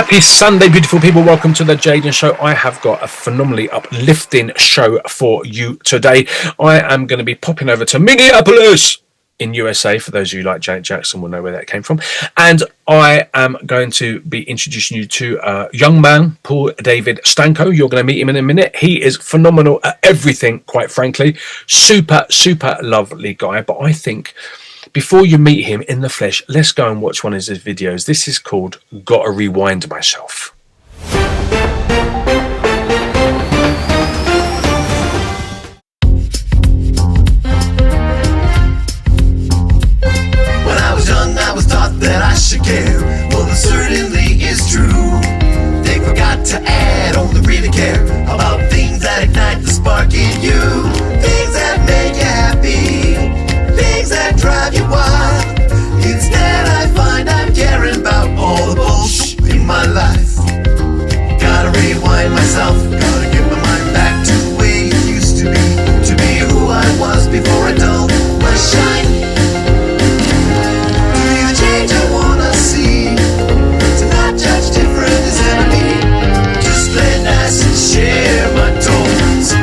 Happy Sunday, beautiful people. Welcome to the Jaden Show. I have got a phenomenally uplifting show for you today. I am going to be popping over to Minneapolis in USA. For those of you like Janet Jackson will know where that came from. And I am going to be introducing you to a young man, Paul David Stanko. You're going to meet him in a minute. He is phenomenal at everything, quite frankly. Super, super lovely guy. But I think before you meet him in the flesh, let's go and watch one of his videos. This is called Gotta Rewind Myself. When I was young, I was taught that I should care. Well, that certainly is true. They forgot to add, only really care about things that ignite the spark in you. Things that make you happy. Things that drive you wild. Instead I find I'm caring about all the bullshit in my life. Gotta rewind myself. Gotta get my mind back to the way it used to be who I was before I dulled my shine. To be the change I wanna see. To not judge different as enemy. Just play nice and share my tones.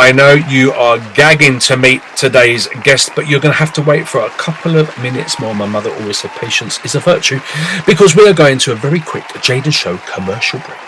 I know you are gagging to meet today's guest, but you're going to have to wait for a couple of minutes more. My mother always said patience is a virtue, because we are going to a very quick Jaden Show commercial break.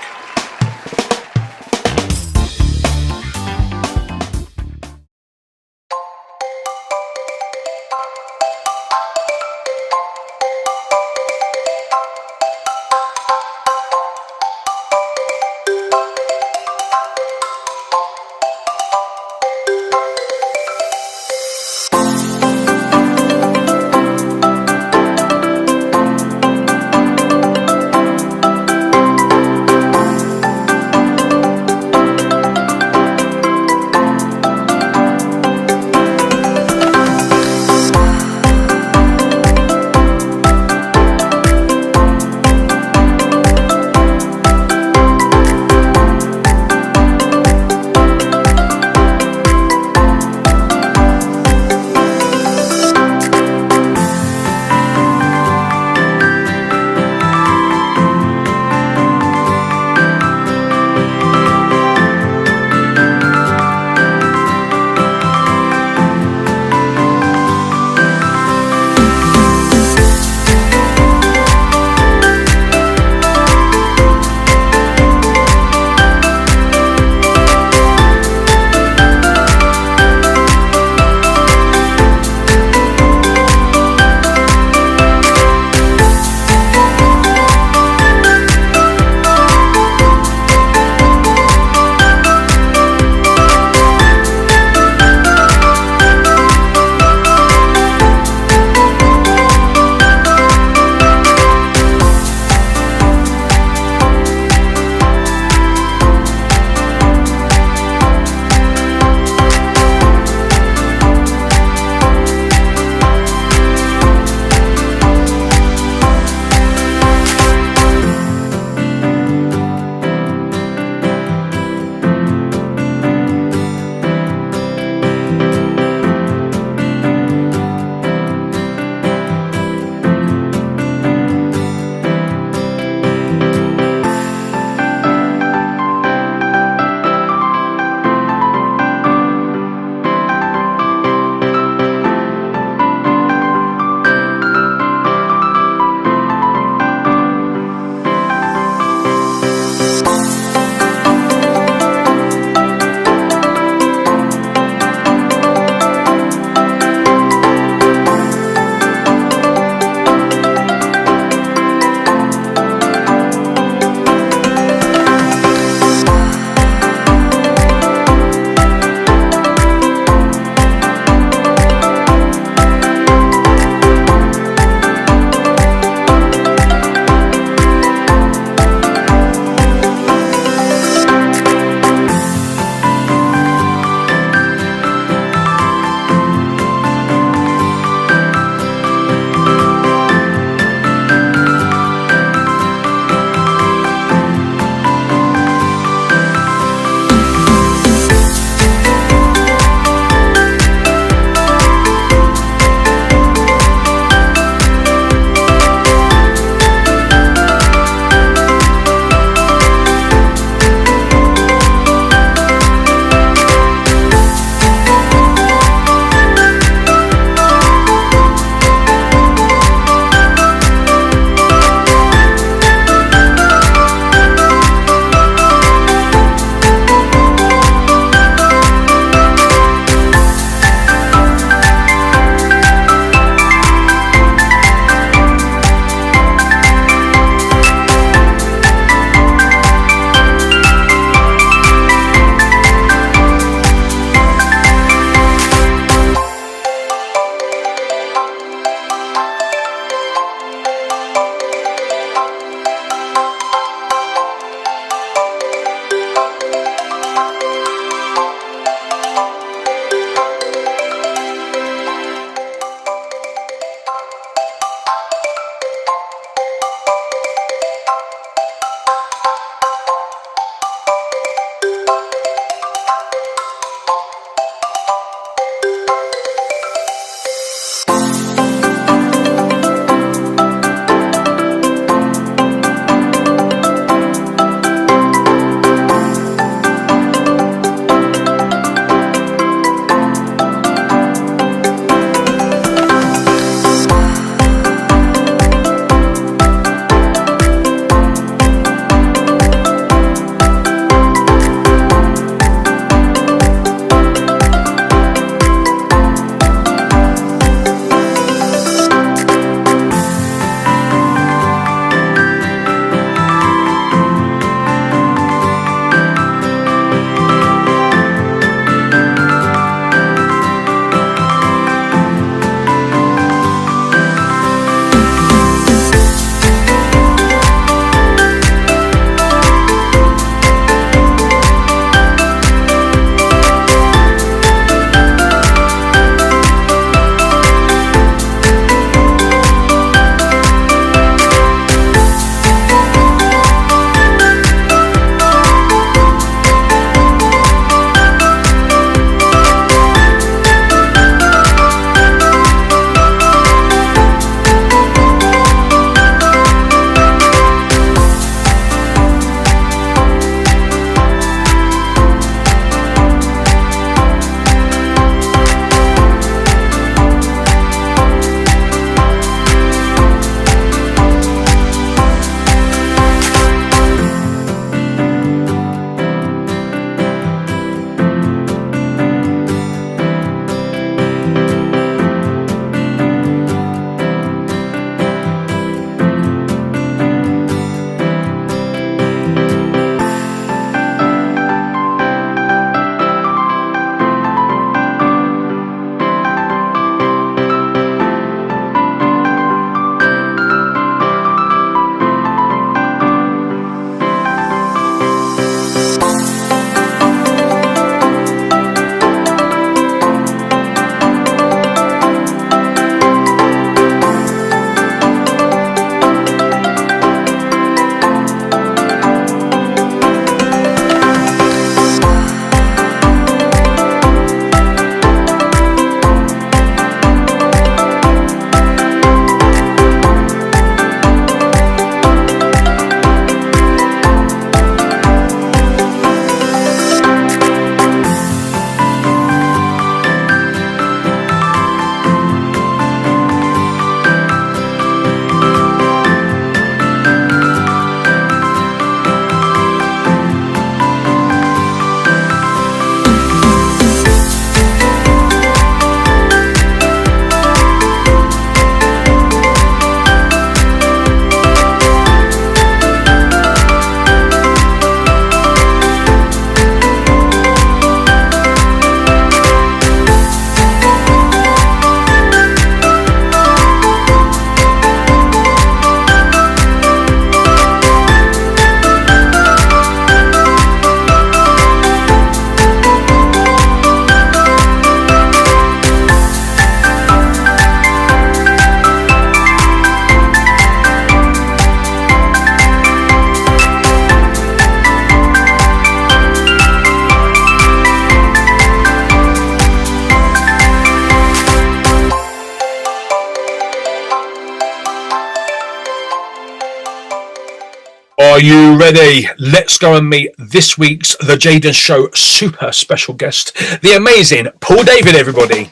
Are you ready? Let's go and meet this week's The Jaden Show super special guest, the amazing Paul David, everybody.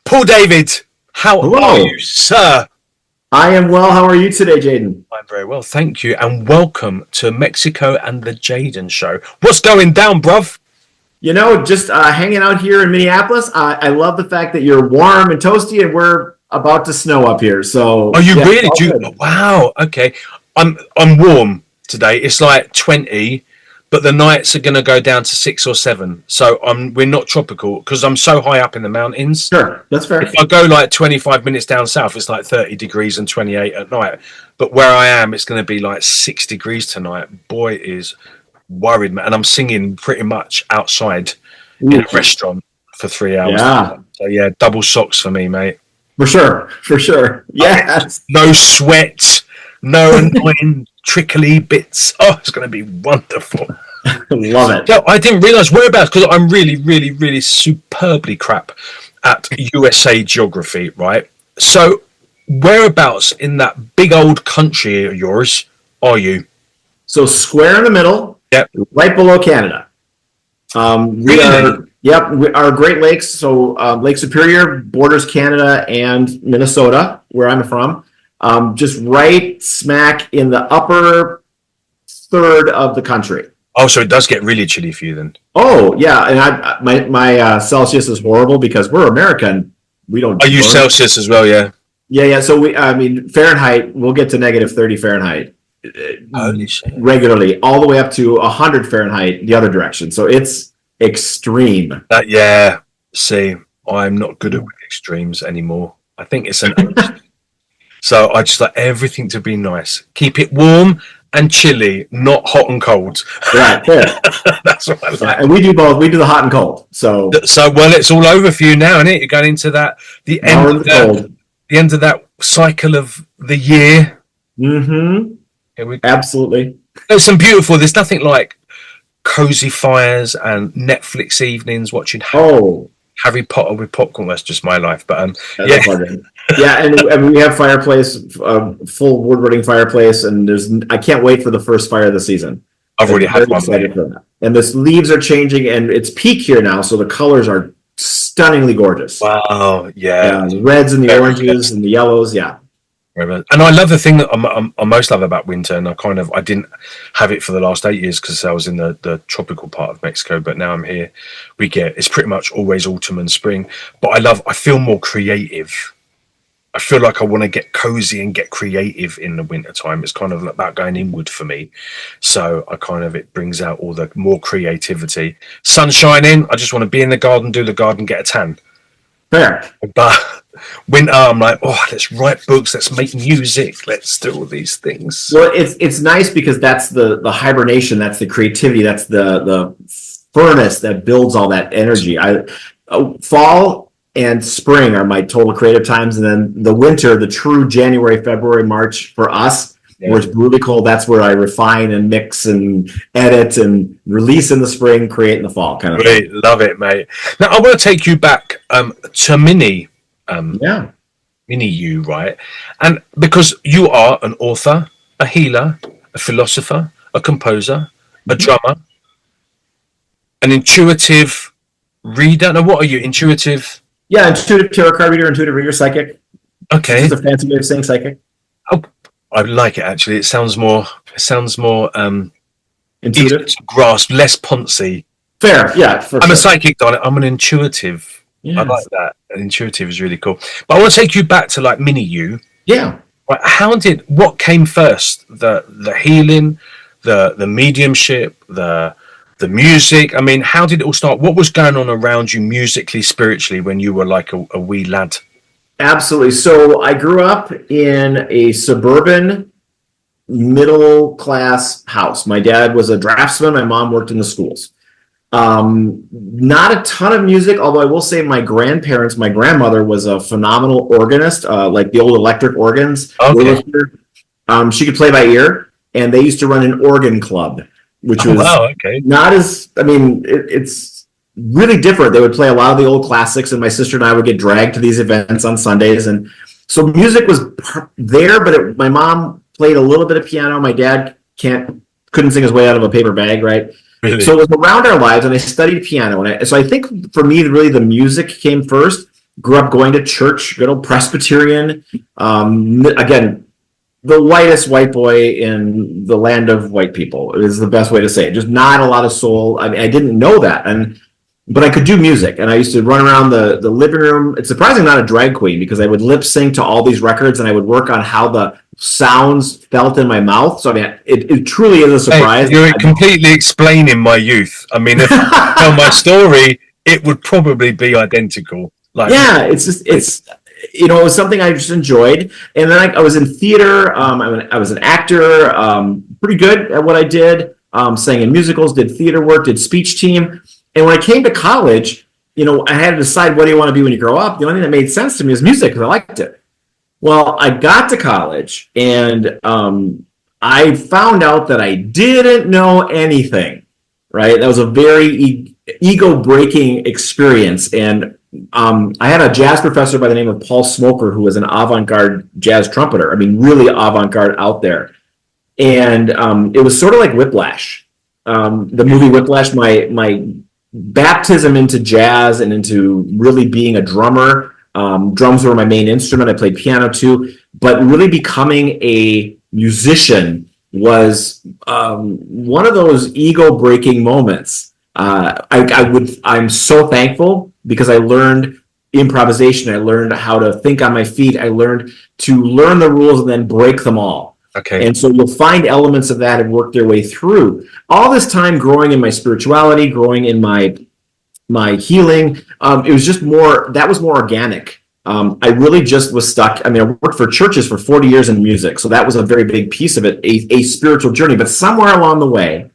Paul David, how are you, sir? I am well. How are you today, Jaden? I'm very well, thank you, and welcome to Mexico and the Jaden Show. What's going down, bruv? You know, just hanging out here in Minneapolis. I love the fact that you're warm and toasty, and we're about to snow up here. So, are you really? Wow. Okay, I'm warm today. It's like 20. But the nights are going to go down to 6 or 7. So we're not tropical because I'm so high up in the mountains. Sure, that's fair. If I go like 25 minutes down south, it's like 30 degrees and 28 at night. But where I am, it's going to be like 6 degrees tonight. Boy, is worried, man. And I'm singing pretty much outside in a restaurant for 3 hours. Yeah. So, yeah, double socks for me, mate. For sure. Yes. No sweat, no annoying trickly bits. Oh, it's going to be wonderful. Love it. Yeah, I didn't realise whereabouts because I'm really superbly crap at USA geography, right? So whereabouts in that big old country of yours are you? So square in the middle, Yep. right below Canada. Our Great Lakes, so Lake Superior borders Canada and Minnesota, where I'm from. Just right smack in the upper third of the country. Oh, so it does get really chilly for you then. Oh yeah, and my Celsius is horrible because we're American. We don't. Are you Celsius as well? Yeah. Yeah. So Fahrenheit. We'll get to -30 Fahrenheit. Holy shit. Regularly, all the way up to 100 Fahrenheit the other direction. So it's extreme. See, I'm not good at extremes anymore. I think it's an. So I just like everything to be nice. Keep it warm and chilly, not hot and cold. Right, fair. That's what I like. Yeah, and we do both. We do the hot and cold. So well, it's all over for you now, isn't it? You're going into the end of that cycle of the year. Mm-hmm. Absolutely. There's nothing like cozy fires and Netflix evenings watching Harry Potter with popcorn. That's just my life. But yeah, and we have fireplace, full wood-burning fireplace, and I can't wait for the first fire of the season. I've already had one. And the leaves are changing, and it's peak here now, so the colors are stunningly gorgeous. Wow, yeah. The reds and the oranges and the yellows, yeah. And I love the thing that I most love about winter, and I didn't have it for the last 8 years because I was in the tropical part of Mexico, but now I'm here. It's pretty much always autumn and spring, but I feel more creative. I feel like I want to get cozy and get creative in the winter time. It's kind of about going inward for me. So it brings out all the more creativity. Sun shining, I just want to be in the garden, do the garden, get a tan. Fair. But winter, I'm like, let's write books, let's make music, let's do all these things. Well, it's nice because that's the hibernation, that's the creativity, that's the furnace that builds all that energy. Fall and spring are my total creative times, and then the winter, the true January, February, March for us, where it's brutally cold, that's where I refine and mix and edit and release in the spring, create in the fall. Kind of. Great, love it, mate. Now I want to take you back to Mini you, right? And because you are an author, a healer, a philosopher, a composer, a drummer, an intuitive reader. Now, what are you? Intuitive? Yeah, intuitive tarot card reader, intuitive reader, psychic. Okay. It's a fancy way of saying psychic. Oh, I like it actually. It sounds more intuitive to grasp, less poncy. Fair, yeah. I'm a psychic, darling. I'm an intuitive. Yes. I like that. An intuitive is really cool. But I want to take you back to like Mini you. Yeah. Right, what came first? The healing, the mediumship, the music. I mean, how did it all start? What was going on around you musically, spiritually, when you were like a wee lad? Absolutely. So I grew up in a suburban middle class house. My dad was a draftsman. My mom worked in the schools. Not a ton of music, although I will say my grandmother was a phenomenal organist, like the old electric organs. Okay. She could play by ear, and they used to run an organ club. which Oh, was wow, okay. not as, I mean, it's really different. They would play a lot of the old classics, and my sister and I would get dragged to these events on Sundays. And so music was there, but my mom played a little bit of piano. My dad couldn't sing his way out of a paper bag, right? Really? So it was around our lives, and I studied piano. And so I think for me, really, the music came first. Grew up going to church, good old Presbyterian. Again, the whitest white boy in the land of white people is the best way to say it. Just not a lot of soul. I mean, I didn't know that, but I could do music, and I used to run around the living room. It's surprising I'm not a drag queen, because I would lip sync to all these records, and I would work on how the sounds felt in my mouth. So I mean, it truly is a surprise. Hey, you're completely explaining my youth. I mean, if I tell my story, it would probably be identical. Like, yeah, it's it was something I just enjoyed. And then I was in theater. I was an actor, pretty good at what I did. Sang in musicals, did theater work, did speech team. And when I came to college, I had to decide, what do you want to be when you grow up? The only thing that made sense to me was music, because I liked it. Well, I got to college, and I found out that I didn't know anything, right? That was a very ego-breaking experience. And I had a jazz professor by the name of Paul Smoker, who was an avant-garde jazz trumpeter. I mean, really avant-garde out there. And it was sort of like Whiplash. The movie Whiplash, my baptism into jazz and into really being a drummer. Drums were my main instrument. I played piano too. But really becoming a musician was one of those ego-breaking moments. I'm so thankful, because I learned improvisation. I learned how to think on my feet. I learned to learn the rules and then break them all. okay. And so you'll find elements of that and work their way through. All this time growing in my spirituality, growing in my healing, it was just that was more organic. I really just was stuck. I mean, I worked for churches for 40 years in music, so that was a very big piece of it, a spiritual journey. But somewhere along the way,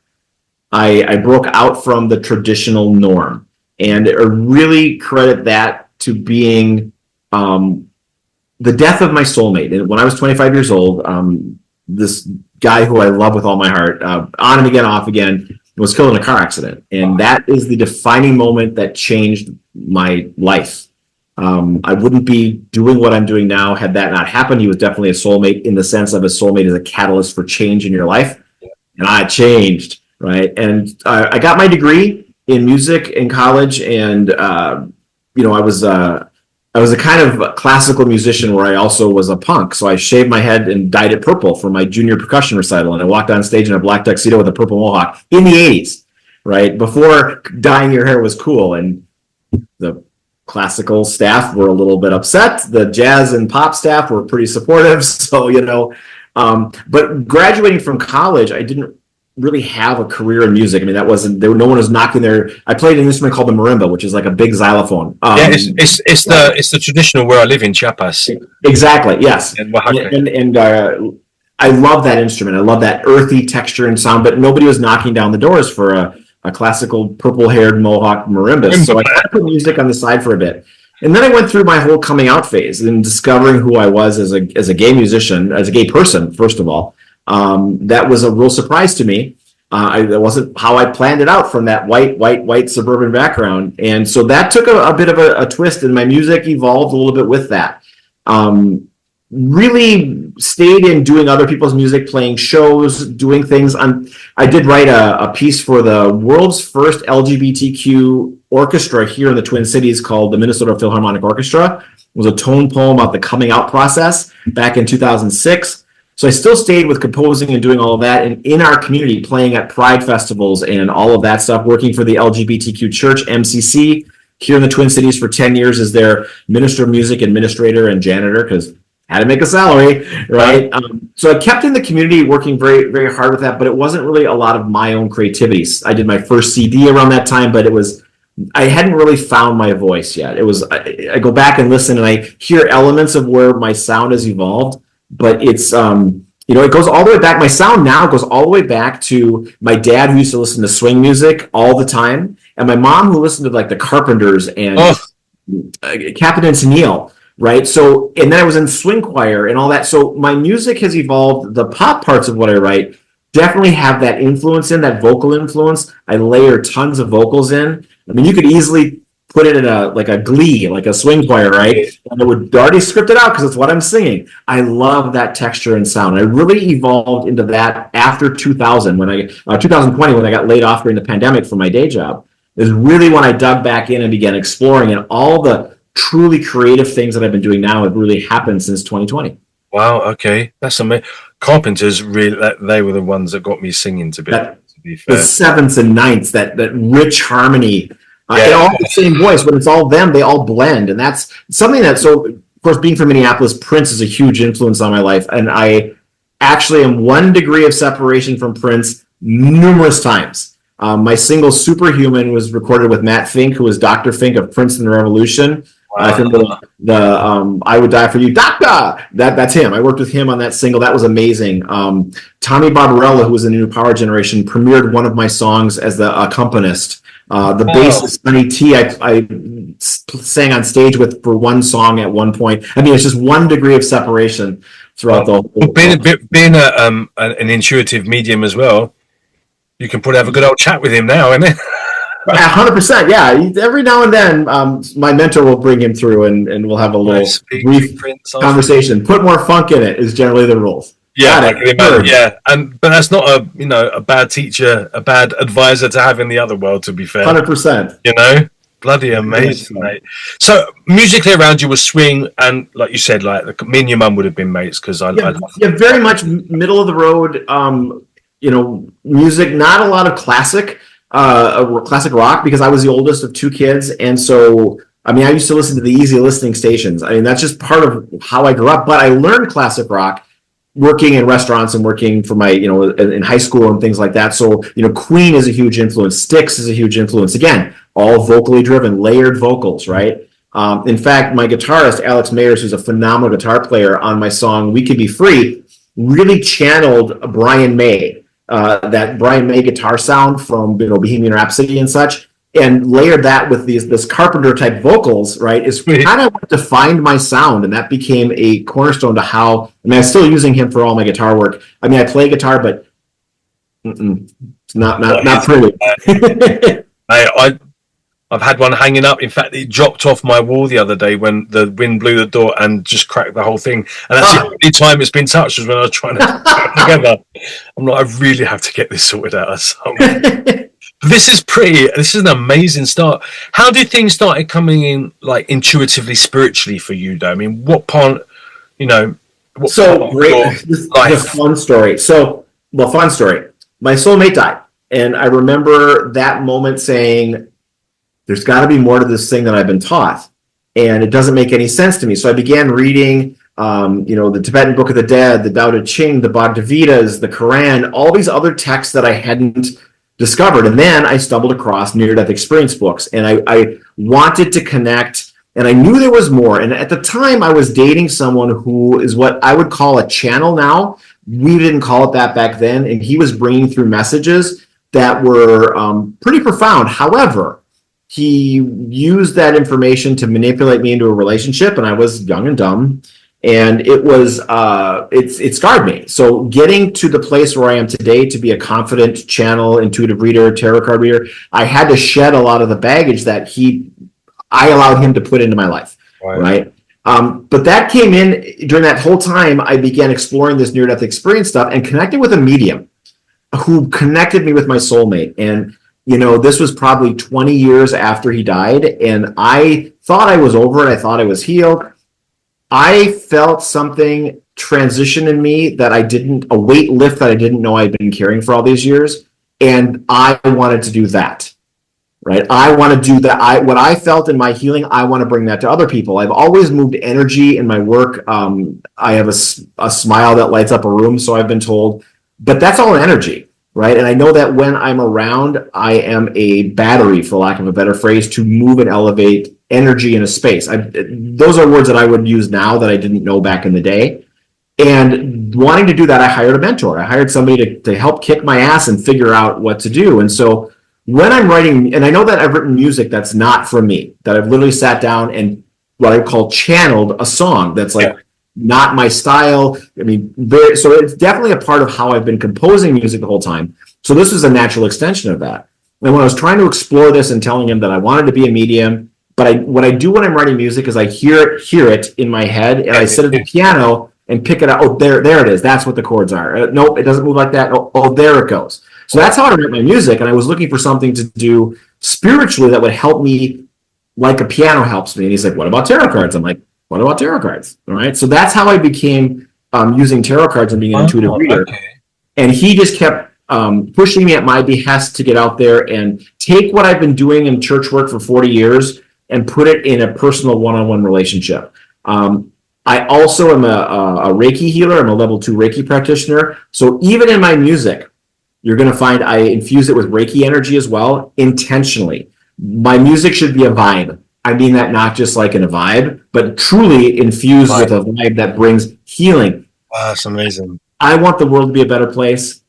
I broke out from the traditional norm. And I really credit that to being the death of my soulmate. And when I was 25 years old, this guy who I love with all my heart, on and again, off again, was killed in a car accident. And that is the defining moment that changed my life. I wouldn't be doing what I'm doing now had that not happened. He was definitely a soulmate, in the sense of a soulmate is a catalyst for change in your life. And I changed, right? And I got my degree in music in college, and I was a kind of classical musician where I also was a punk. So I shaved my head and dyed it purple for my junior percussion recital, and I walked on stage in a black tuxedo with a purple mohawk in the 80s, right? Before dyeing your hair was cool. And the classical staff were a little bit upset. The jazz and pop staff were pretty supportive. So, but graduating from college, I didn't really have a career in music. I mean, no one was knocking their. I played an instrument called the marimba, which is like a big xylophone. It's the traditional where I live in Chiapas. Exactly. Yes. And Oaxaca. And I love that instrument. I love that earthy texture and sound. But nobody was knocking down the doors for a classical purple-haired Mohawk marimbist. So I put music on the side for a bit. And then I went through my whole coming out phase and discovering who I was as a gay musician, as a gay person, first of all. That was a real surprise to me. That wasn't how I planned it out from that white suburban background. And so that took a bit of a twist, and my music evolved a little bit with that. Really stayed in doing other people's music, playing shows, doing things. I did write a piece for the world's first LGBTQ orchestra here in the Twin Cities called the Minnesota Philharmonic Orchestra. It was a tone poem about the coming out process back in 2006. So I still stayed with composing and doing all of that, and in our community, playing at pride festivals and all of that stuff, working for the LGBTQ Church, MCC, here in the Twin Cities for 10 years as their minister of music, administrator, and janitor, because I had to make a salary, right? So I kept in the community, working very, very hard with that, but it wasn't really a lot of my own creativity. I did my first CD around that time, but I hadn't really found my voice yet. I go back and listen, and I hear elements of where my sound has evolved. But it's, it goes all the way back. My sound now goes all the way back to my dad, who used to listen to swing music all the time, and my mom, who listened to like the Carpenters and Captain and Tennille, right? So, and then I was in swing choir and all that. So my music has evolved. The pop parts of what I write definitely have that influence in, that vocal influence. I layer tons of vocals in. I mean, you could easily put it in a glee, like a swing choir, right? And it would already script it out because it's what I'm singing. I love that texture and sound. I really evolved into that after 2020 when I got laid off during the pandemic from my day job. Is really when I dug back in and began exploring, and all the truly creative things that I've been doing now have really happened since 2020. Wow. Okay, that's amazing. Carpenters really, they were the ones that got me singing. To be fair, the sevenths and ninths, that rich harmony. They all have the same voice, but it's all them. They all blend, and that's something that. So, of course, being from Minneapolis, Prince is a huge influence on my life, and I actually am 1 degree of separation from Prince numerous times. My single "Superhuman" was recorded with Matt Fink, who was Dr. Fink of Prince and the Revolution. Wow. I Would Die for You, Doctor. That's him. I worked with him on that single. That was amazing. Tommy Barbarella, who was in the New Power Generation, premiered one of my songs as the accompanist. The bassist Sonny T, I sang on stage with for one song at one point. I mean, it's just 1 degree of separation throughout the whole. Being an intuitive medium as well, you can probably have a good old chat with him now, isn't it? 100%, yeah. Every now and then, my mentor will bring him through, and we'll have a little brief conversation. Put more funk in it is generally the rules. Yeah, I can imagine. Yeah, but that's not a bad teacher, a bad advisor to have in the other world. To be fair, 100%. Bloody amazing, mate. So musically around you was swing, and like you said, like me and your mum would have been mates because I very much middle of the road. Music, not a lot of classic rock, because I was the oldest of 2 kids, and so I used to listen to the easy listening stations. That's just part of how I grew up. But I learned classic rock working in restaurants and working for my, in high school and things like that. So, Queen is a huge influence. Styx is a huge influence. Again, all vocally driven, layered vocals, right? In fact, my guitarist, Alex Mayers, who's a phenomenal guitar player, on my song We Could Be Free, really channeled Brian May, that Brian May guitar sound from Bohemian Rhapsody and such, and layered that with this Carpenter type vocals, right? Is kind of what defined my sound, and that became a cornerstone to how. I'm still using him for all my guitar work. I play guitar, but it's not pretty. I've had one hanging up. In fact, it dropped off my wall the other day when the wind blew the door and just cracked the whole thing. And that's the only time it's been touched, was when I was trying to put it together. I'm like, I really have to get this sorted out. This is an amazing start. How did things started coming in, like intuitively, spiritually for you, though? What part, The fun story. Fun story. My soulmate died, and I remember that moment saying, there's got to be more to this thing than I've been taught, and it doesn't make any sense to me. So I began reading, the Tibetan Book of the Dead, the Tao Te Ching, the Bhagavad Gita's, the Quran, all these other texts that I hadn't discovered. And then I stumbled across near-death experience books, and I wanted to connect, and I knew there was more. And at the time, I was dating someone who is what I would call a channel now. We didn't call it that back then, and he was bringing through messages that were pretty profound. However, he used that information to manipulate me into a relationship, and I was young and dumb, and it was it scarred me. So getting to the place where I am today to be a confident channel, intuitive reader, tarot card reader, I had to shed a lot of the baggage that I allowed him to put into my life, right? But that came in during that whole time. I began exploring this near-death experience stuff and connected with a medium who connected me with my soulmate. And this was probably 20 years after he died, and I thought I was over it. I thought I was healed. I felt something transition in me a weight lift that I didn't know I'd been carrying for all these years, and I wanted to do that, right? I want to do that. What I felt in my healing, I want to bring that to other people. I've always moved energy in my work. I have a smile that lights up a room, so I've been told, but that's all energy. Right. And I know that when I'm around, I am a battery, for lack of a better phrase, to move and elevate energy in a space. Those are words that I would use now that I didn't know back in the day. And wanting to do that, I hired a mentor. I hired somebody to help kick my ass and figure out what to do. And so when I'm writing, and I know that I've written music that's not from me, that I've literally sat down and what I call channeled a song that's like, not my style. I mean, so it's definitely a part of how I've been composing music the whole time. So this was a natural extension of that. And when I was trying to explore this and telling him that I wanted to be a medium, but what I do when I'm writing music is I hear it in my head, and I sit at the piano and pick it up. Oh, there it is. That's what the chords are. Nope, it doesn't move like that. Oh, there it goes. So that's how I write my music. And I was looking for something to do spiritually that would help me, like a piano helps me. And he's like, "What about tarot cards?" I'm like, "What about tarot cards?" All right. So that's how I became using tarot cards and being an intuitive reader. Okay. And he just kept pushing me at my behest to get out there and take what I've been doing in church work for 40 years and put it in a personal one-on-one relationship. I also am a Reiki healer. I'm a level 2 Reiki practitioner. So even in my music, you're going to find I infuse it with Reiki energy as well, intentionally. My music should be a vibe. I mean that not just like in a vibe, but truly infused with a vibe that brings healing. Wow, that's amazing. I want the world to be a better place.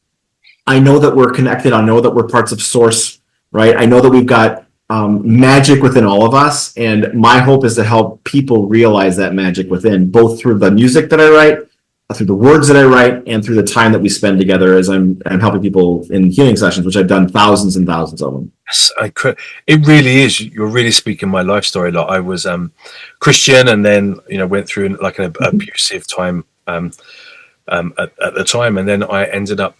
I know that we're connected. I know that we're parts of source, right? I know that we've got magic within all of us. And my hope is to help people realize that magic within, both through the music that I write, through the words that I write, and through the time that we spend together as I'm helping people in healing sessions, which I've done thousands and thousands of them. Yes, it really is. You're really speaking my life story. Like I was Christian, and then went through like an abusive time at the time, and then I ended up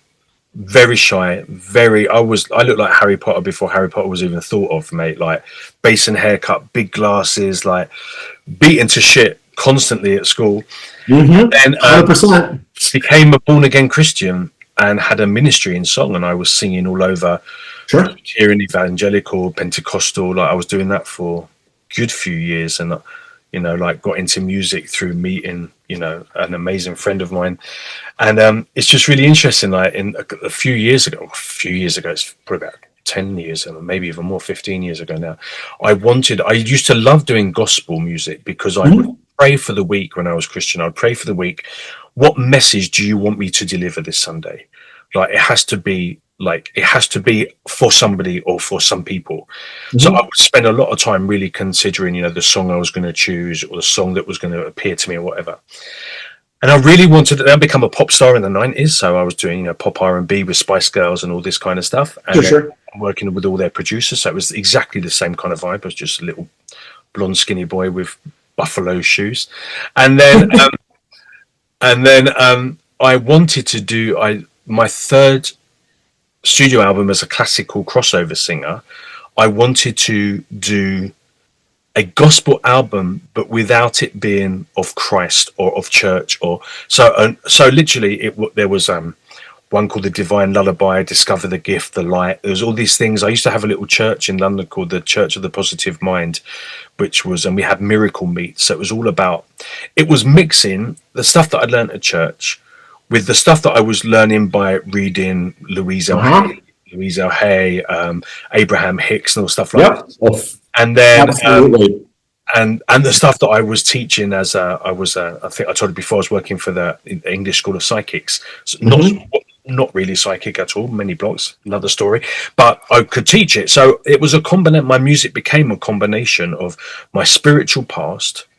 very shy. I looked like Harry Potter before Harry Potter was even thought of, mate. Like basin haircut, big glasses, like beaten to shit constantly at school. Mm-hmm. And 100%. Became a born again Christian and had a ministry in song, and I was singing all over. Sure. Here in evangelical, Pentecostal, like I was doing that for a good few years, and like got into music through meeting an amazing friend of mine. And it's just really interesting. Like in a few years ago, it's probably about 10 years, maybe even more, 15 years ago now, I used to love doing gospel music because I would pray for the week. When I was Christian, I'd pray for the week. What message do you want me to deliver this Sunday? Like it has to be for somebody or for some people. So I would spend a lot of time really considering, the song I was going to choose or the song that was going to appear to me or whatever. And I really wanted to become a pop star in the 90s. So I was doing pop R&B with Spice Girls and all this kind of stuff. And sure. Working with all their producers. So it was exactly the same kind of vibe. I was just a little blonde, skinny boy with buffalo shoes. And then, I wanted to do my third studio album as a classical crossover singer. I wanted to do a gospel album, but without it being of Christ or of church or so. So literally, there was one called The Divine Lullaby, Discover the Gift, The Light. There was all these things. I used to have a little church in London called the Church of the Positive Mind, and we had miracle meets. So it was mixing the stuff that I'd learned at church with the stuff that I was learning by reading Louise L. Hay, Abraham Hicks, and all stuff like that. And then, and the stuff that I was teaching I think I told you before, I was working for the English School of Psychics. So not really psychic at all, many blocks, another story, but I could teach it. So it was my music became a combination of my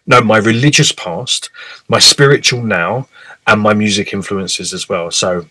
my religious past, my spiritual now, and my music influences as well. So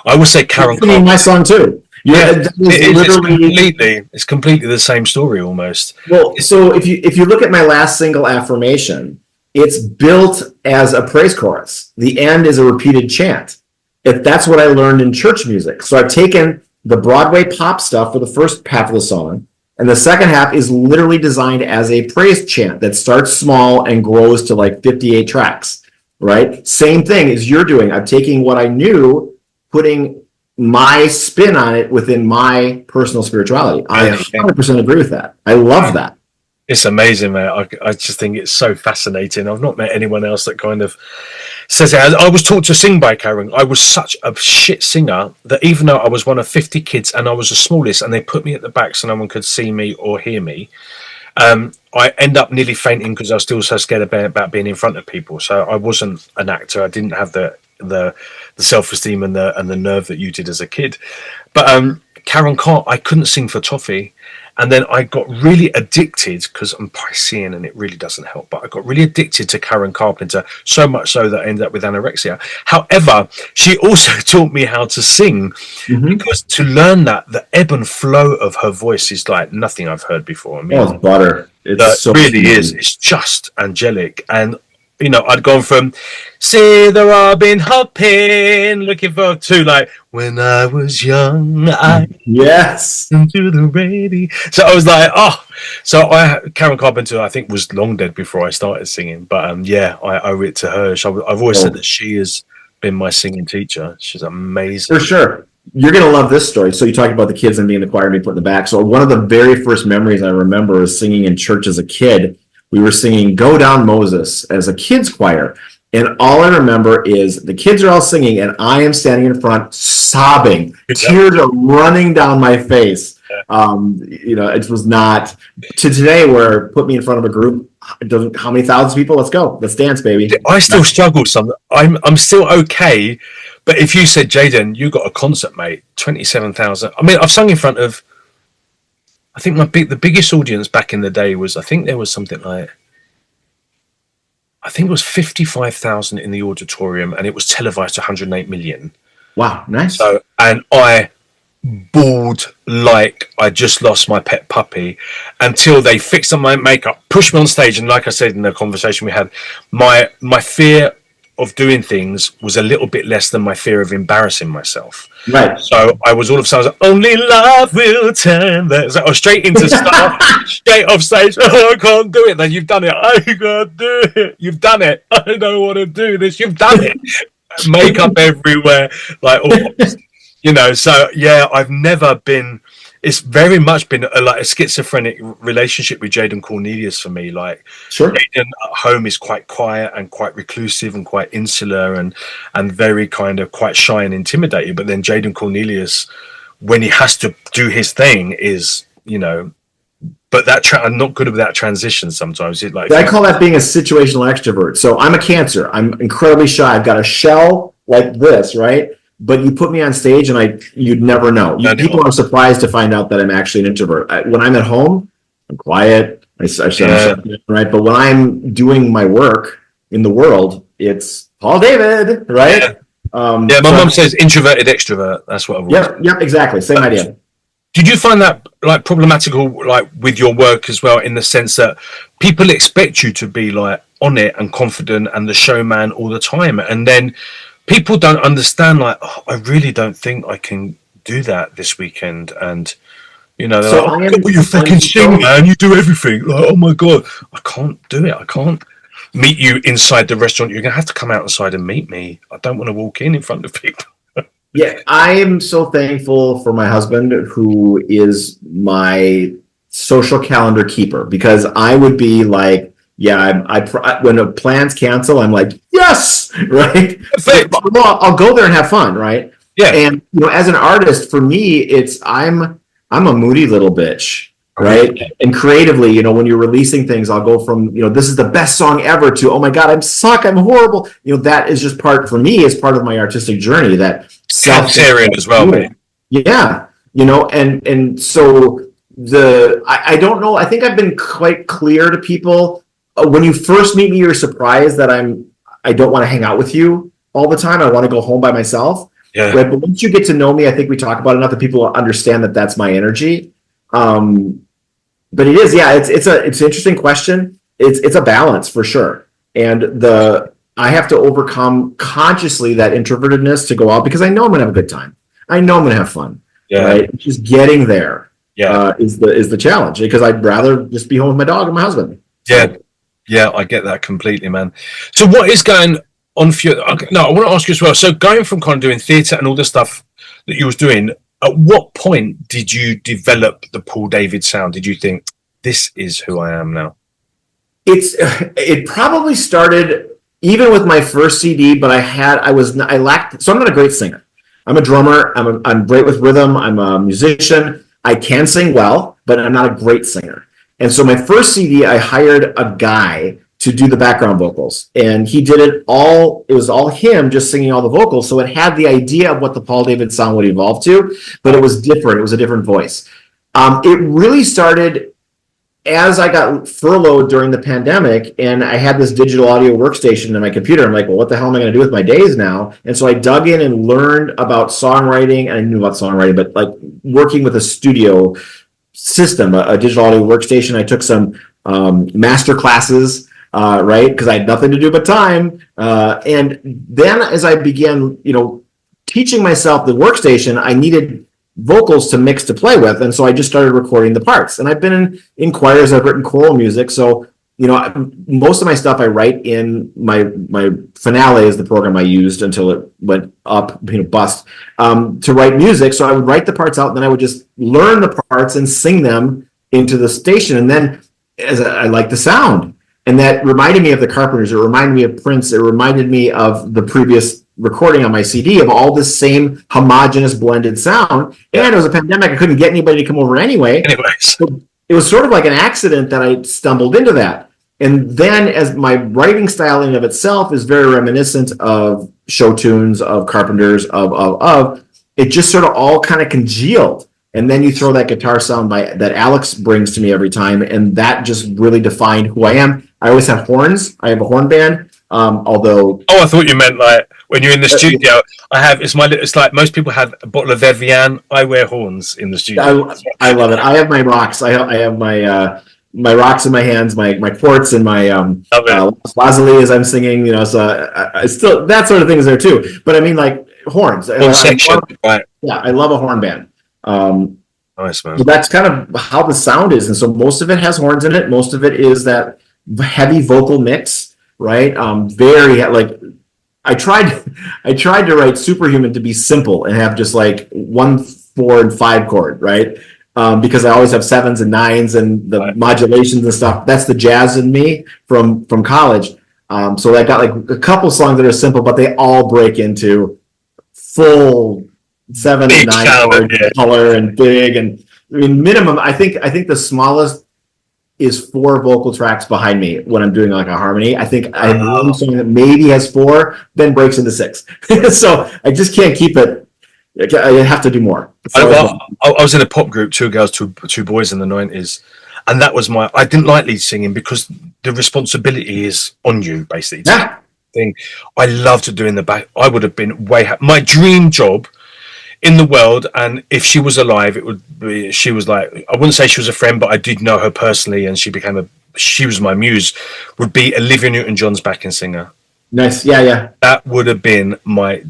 I would say Karen Carr, my song too. Yeah, it's completely the same story almost. Well, so if you look at my last single, Affirmation, it's built as a praise chorus. The end is a repeated chant. If that's what I learned in church music. So I've taken the Broadway pop stuff for the first half of the song, and the second half is literally designed as a praise chant that starts small and grows to like 58 tracks, right? Same thing as you're doing. I'm taking what I knew, putting my spin on it within my personal spirituality. I 100% agree with that. I love that. It's amazing, mate. I just think it's so fascinating. I've not met anyone else that kind of says it. I was taught to sing by Karen. I was such a shit singer that even though I was one of 50 kids and I was the smallest and they put me at the back so no one could see me or hear me, I end up nearly fainting because I was still so scared about being in front of people. So I wasn't an actor. I didn't have the self-esteem and the nerve that you did as a kid. But Karen Carr, I couldn't sing for Toffee. And then I got really addicted, because I'm Piscean and it really doesn't help, but I got really addicted to Karen Carpenter, so much so that I ended up with anorexia. However, she also taught me how to sing, because to learn that, the ebb and flow of her voice is like nothing I've heard before. I mean, it's butter. It's so really is. It's just angelic. And you know, I'd gone from "See the Robin hopping, looking for" to like "When I was young, I listened to the radio." So I was like, oh, so Karen Carpenter, I think, was long dead before I started singing. But yeah, I owe it to her. I've always said that she has been my singing teacher. She's amazing. For sure. You're going to love this story. So you talked about the kids and being in the choir and being put in the back. So one of the very first memories I remember is singing in church as a kid. We were singing Go Down Moses as a kids choir. And all I remember is the kids are all singing and I am standing in front sobbing. Tears are running down my face. You know, it was not to today where put me in front of a group. How many thousands of people? Let's go. Let's dance, baby. I still struggle some. I'm still okay. But if you said, Jaden, you got a concert, mate, 27,000. I mean, I've sung in front of, I think the biggest audience back in the day was, I think there was something like, I think it was 55,000 in the auditorium, and it was televised to 108 million. Wow, nice. So, and I bawled like I just lost my pet puppy until they fixed up my makeup, pushed me on stage, and like I said in the conversation we had, my fear of doing things was a little bit less than my fear of embarrassing myself. Right. So I was all of a sudden, only love will turn that. So I was straight into stuff, straight off stage. Oh, I can't do it. Then you've done it. I can't do it. You've done it. I don't want to do this. You've done it. Makeup everywhere. Like, you know, so yeah, I've never been, it's very much been like a schizophrenic relationship with Jaden Cornelious for me. Like, sure. Jaden at home is quite quiet and quite reclusive and quite insular and very kind of quite shy and intimidating. But then Jaden Cornelious, when he has to do his thing, is, you know, but I'm not good with that transition sometimes. I call that being a situational extrovert. So I'm a Cancer. I'm incredibly shy. I've got a shell like this, right? But you put me on stage and you'd never know. People are surprised to find out that I'm actually an introvert. When I'm at home, I'm quiet. Right? But when I'm doing my work in the world, it's Paul David, right? My mom says introverted extrovert. That's what I've always. Yep, exactly. Same idea. Did you find that like problematical, like with your work as well, in the sense that people expect you to be like on it and confident and the showman all the time, and then people don't understand, like, oh, I really don't think I can do that this weekend. And, you know, they're like, oh, you fucking sing, man. You do everything. Like, oh, my God, I can't do it. I can't meet you inside the restaurant. You're going to have to come outside and meet me. I don't want to walk in front of people. Yeah, I am so thankful for my husband, who is my social calendar keeper, because I would be like, yeah, when plans cancel, I'm like, yes, right? I'll go there and have fun, right? Yeah. And you know, as an artist, for me, I'm a moody little bitch, right? Okay. And creatively, you know, when you're releasing things, I'll go from, you know, this is the best song ever to, oh my God, I'm horrible. You know, that is just part of my artistic journey. That self-serious as well, man. Yeah, you know, and so I don't know. I think I've been quite clear to people. When you first meet me, you're surprised that I don't want to hang out with you all the time. I want to go home by myself. Yeah. Right? But once you get to know me, I think we talk about enough that people understand that that's my energy. But it is, yeah, it's an interesting question. It's a balance for sure. And I have to overcome consciously that introvertedness to go out, because I know I'm gonna have a good time. I know I'm gonna have fun. Yeah. Right? Just getting there is the challenge, because I'd rather just be home with my dog and my husband. Yeah. Yeah, I get that completely, man. So what is going on for you? No, I want to ask you as well. So going from kind of doing theatre and all the stuff that you was doing, at what point did you develop the Paul David sound? Did you think, this is who I am now? It probably started even with my first CD, but I lacked. So I'm not a great singer. I'm a drummer. I'm great with rhythm. I'm a musician. I can sing well, but I'm not a great singer. And so my first CD, I hired a guy to do the background vocals, and he did it all. It was all him just singing all the vocals. So it had the idea of what the Paul David song would evolve to, but it was different. It was a different voice. It really started as I got furloughed during the pandemic, and I had this digital audio workstation in my computer. I'm like, well, what the hell am I going to do with my days now? And so I dug in and learned about songwriting. And I knew about songwriting, but like working with a studio system, a digital audio workstation. I took some master classes, right? Because I had nothing to do but time. And then as I began, teaching myself the workstation, I needed vocals to mix to play with, and so I just started recording the parts. And I've been in choirs, I've written choral music, so most of my stuff I write in my Finale is the program I used until it went up, bust, to write music. So I would write the parts out, and then I would just learn the parts and sing them into the station. And then as I like the sound, and that reminded me of the Carpenters, it reminded me of Prince, it reminded me of the previous recording on my CD of all this same homogenous blended sound. And it was a pandemic, I couldn't get anybody to come over anyway. So it was sort of like an accident that I stumbled into that. And then as my writing style in and of itself is very reminiscent of show tunes, of Carpenters, of it just sort of all kind of congealed. And then you throw that guitar sound that Alex brings to me every time, and that just really defined who I am. I always had horns. I have a horn band, although... Oh, I thought you meant like when you're in the studio. It's like most people have a bottle of Evian. I wear horns in the studio. I love it. I have my rocks. I have my rocks in my hands, my quartz, and my lazuli as I'm singing. So I still, that sort of thing is there too. But I mean, like horns. Right. Yeah, I love a horn band. Nice, man. So that's kind of how the sound is, and so most of it has horns in it. Most of it is that heavy vocal mix, right? Very like. I tried to write Superhuman to be simple and have just like 1, 4, and 5 chord, right? Because I always have 7s and 9s and the modulations and stuff. That's the jazz in me from college. So I got like a couple songs that are simple, but they all break into full 7 big and 9 chord color and big. And I mean, minimum, I think the smallest is 4 vocal tracks behind me when I'm doing like a harmony. I think I have one song that maybe has 4, then breaks into 6. So I just can't keep it. I have to do more. I was in a pop group, 2 girls, 2 boys in the 90s. And that was I didn't like lead singing because the responsibility is on you, basically. Yeah. I loved doing the back. I would have been my dream job in the world, and if she was alive, it would be, she was like, I wouldn't say she was a friend, but I did know her personally, and she was my muse, would be Olivia Newton-John's backing singer. Nice. Yeah. That would have been I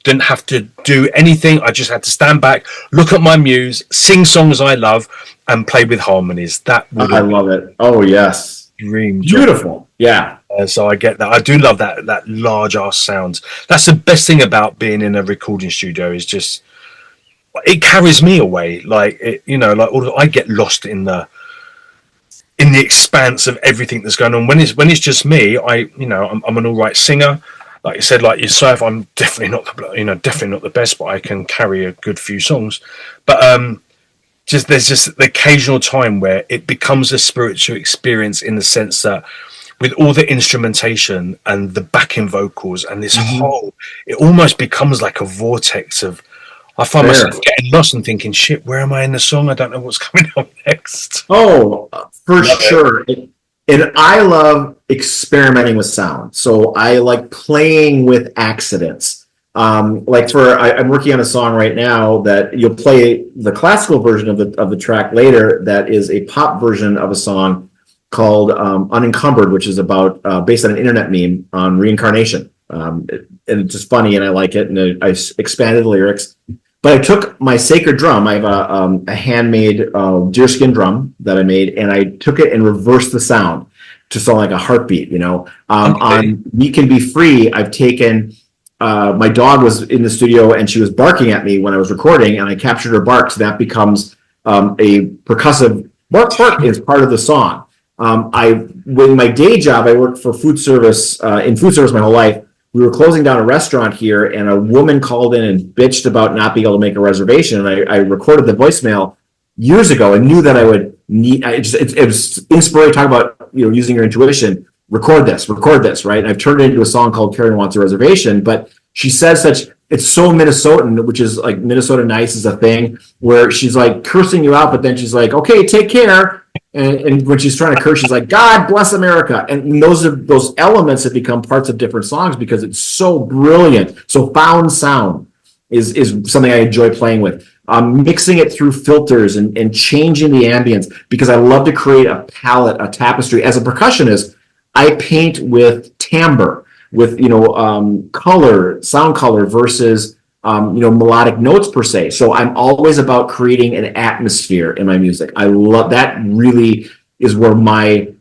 didn't have to do anything. I just had to stand back, look at my muse, sing songs I love, and play with harmonies. That would I love it. Oh, yes. Dream beautiful. Job. Yeah. So I get that. I do love that large ass sound. That's the best thing about being in a recording studio, is just it carries me away. Like it, I get lost in the expanse of everything that's going on. When it's just me, I'm an all right singer. Like you said, like yourself, I'm definitely not the best, but I can carry a good few songs. But there's just the occasional time where it becomes a spiritual experience, in the sense that with all the instrumentation and the backing vocals and this whole, it almost becomes like a vortex of. I find myself getting lost and thinking, shit, where am I in the song? I don't know what's coming up next. Oh, for sure. And I love experimenting with sound. So I like playing with accidents. I'm working on a song right now that you'll play the classical version of the track later. That is a pop version of a song called Unencumbered, which is about based on an internet meme on reincarnation. And it's just funny, and I like it. And I expanded the lyrics. But I took my sacred drum. I have a handmade deerskin drum that I made, and I took it and reversed the sound to sound like a heartbeat. On We Can Be Free, I've taken my dog was in the studio and she was barking at me when I was recording, and I captured her bark, so that becomes a percussive bark is part of the song. When my day job, I worked for food service in food service my whole life. We were closing down a restaurant here, and a woman called in and bitched about not being able to make a reservation. And I recorded the voicemail years ago and knew that I would need. It was inspiring. Talk about using your intuition. Record this, right? And I've turned it into a song called "Karen Wants a Reservation." But she says such it's so Minnesotan, which is like Minnesota nice is a thing where she's like cursing you out, but then she's like, okay, take care. And when she's trying to curse, she's like, God bless America. And those elements have become parts of different songs because it's so brilliant. So found sound is something I enjoy playing with. Mixing it through filters and changing the ambience because I love to create a palette, a tapestry. As a percussionist, I paint with timbre, with color, sound color versus melodic notes per se. So I'm always about creating an atmosphere in my music. I love that. Really is where my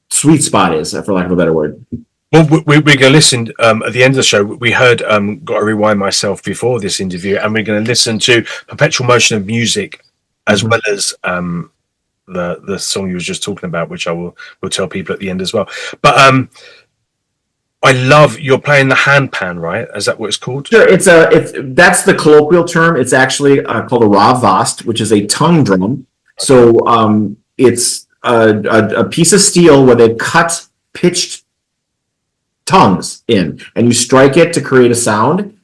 sweet spot is, for lack of a better word. Well, we're going to listen at the end of the show. We heard Got to Rewind Myself before this interview, and we're going to listen to Perpetual Motion of Music as well as the song you were just talking about, which I will tell people at the end as well. But I love you're playing the handpan, right? Is that what it's called? Sure, that's the colloquial term. It's actually called a ravast, which is a tongue drum. So it's a piece of steel where they cut pitched tongues in, and you strike it to create a sound.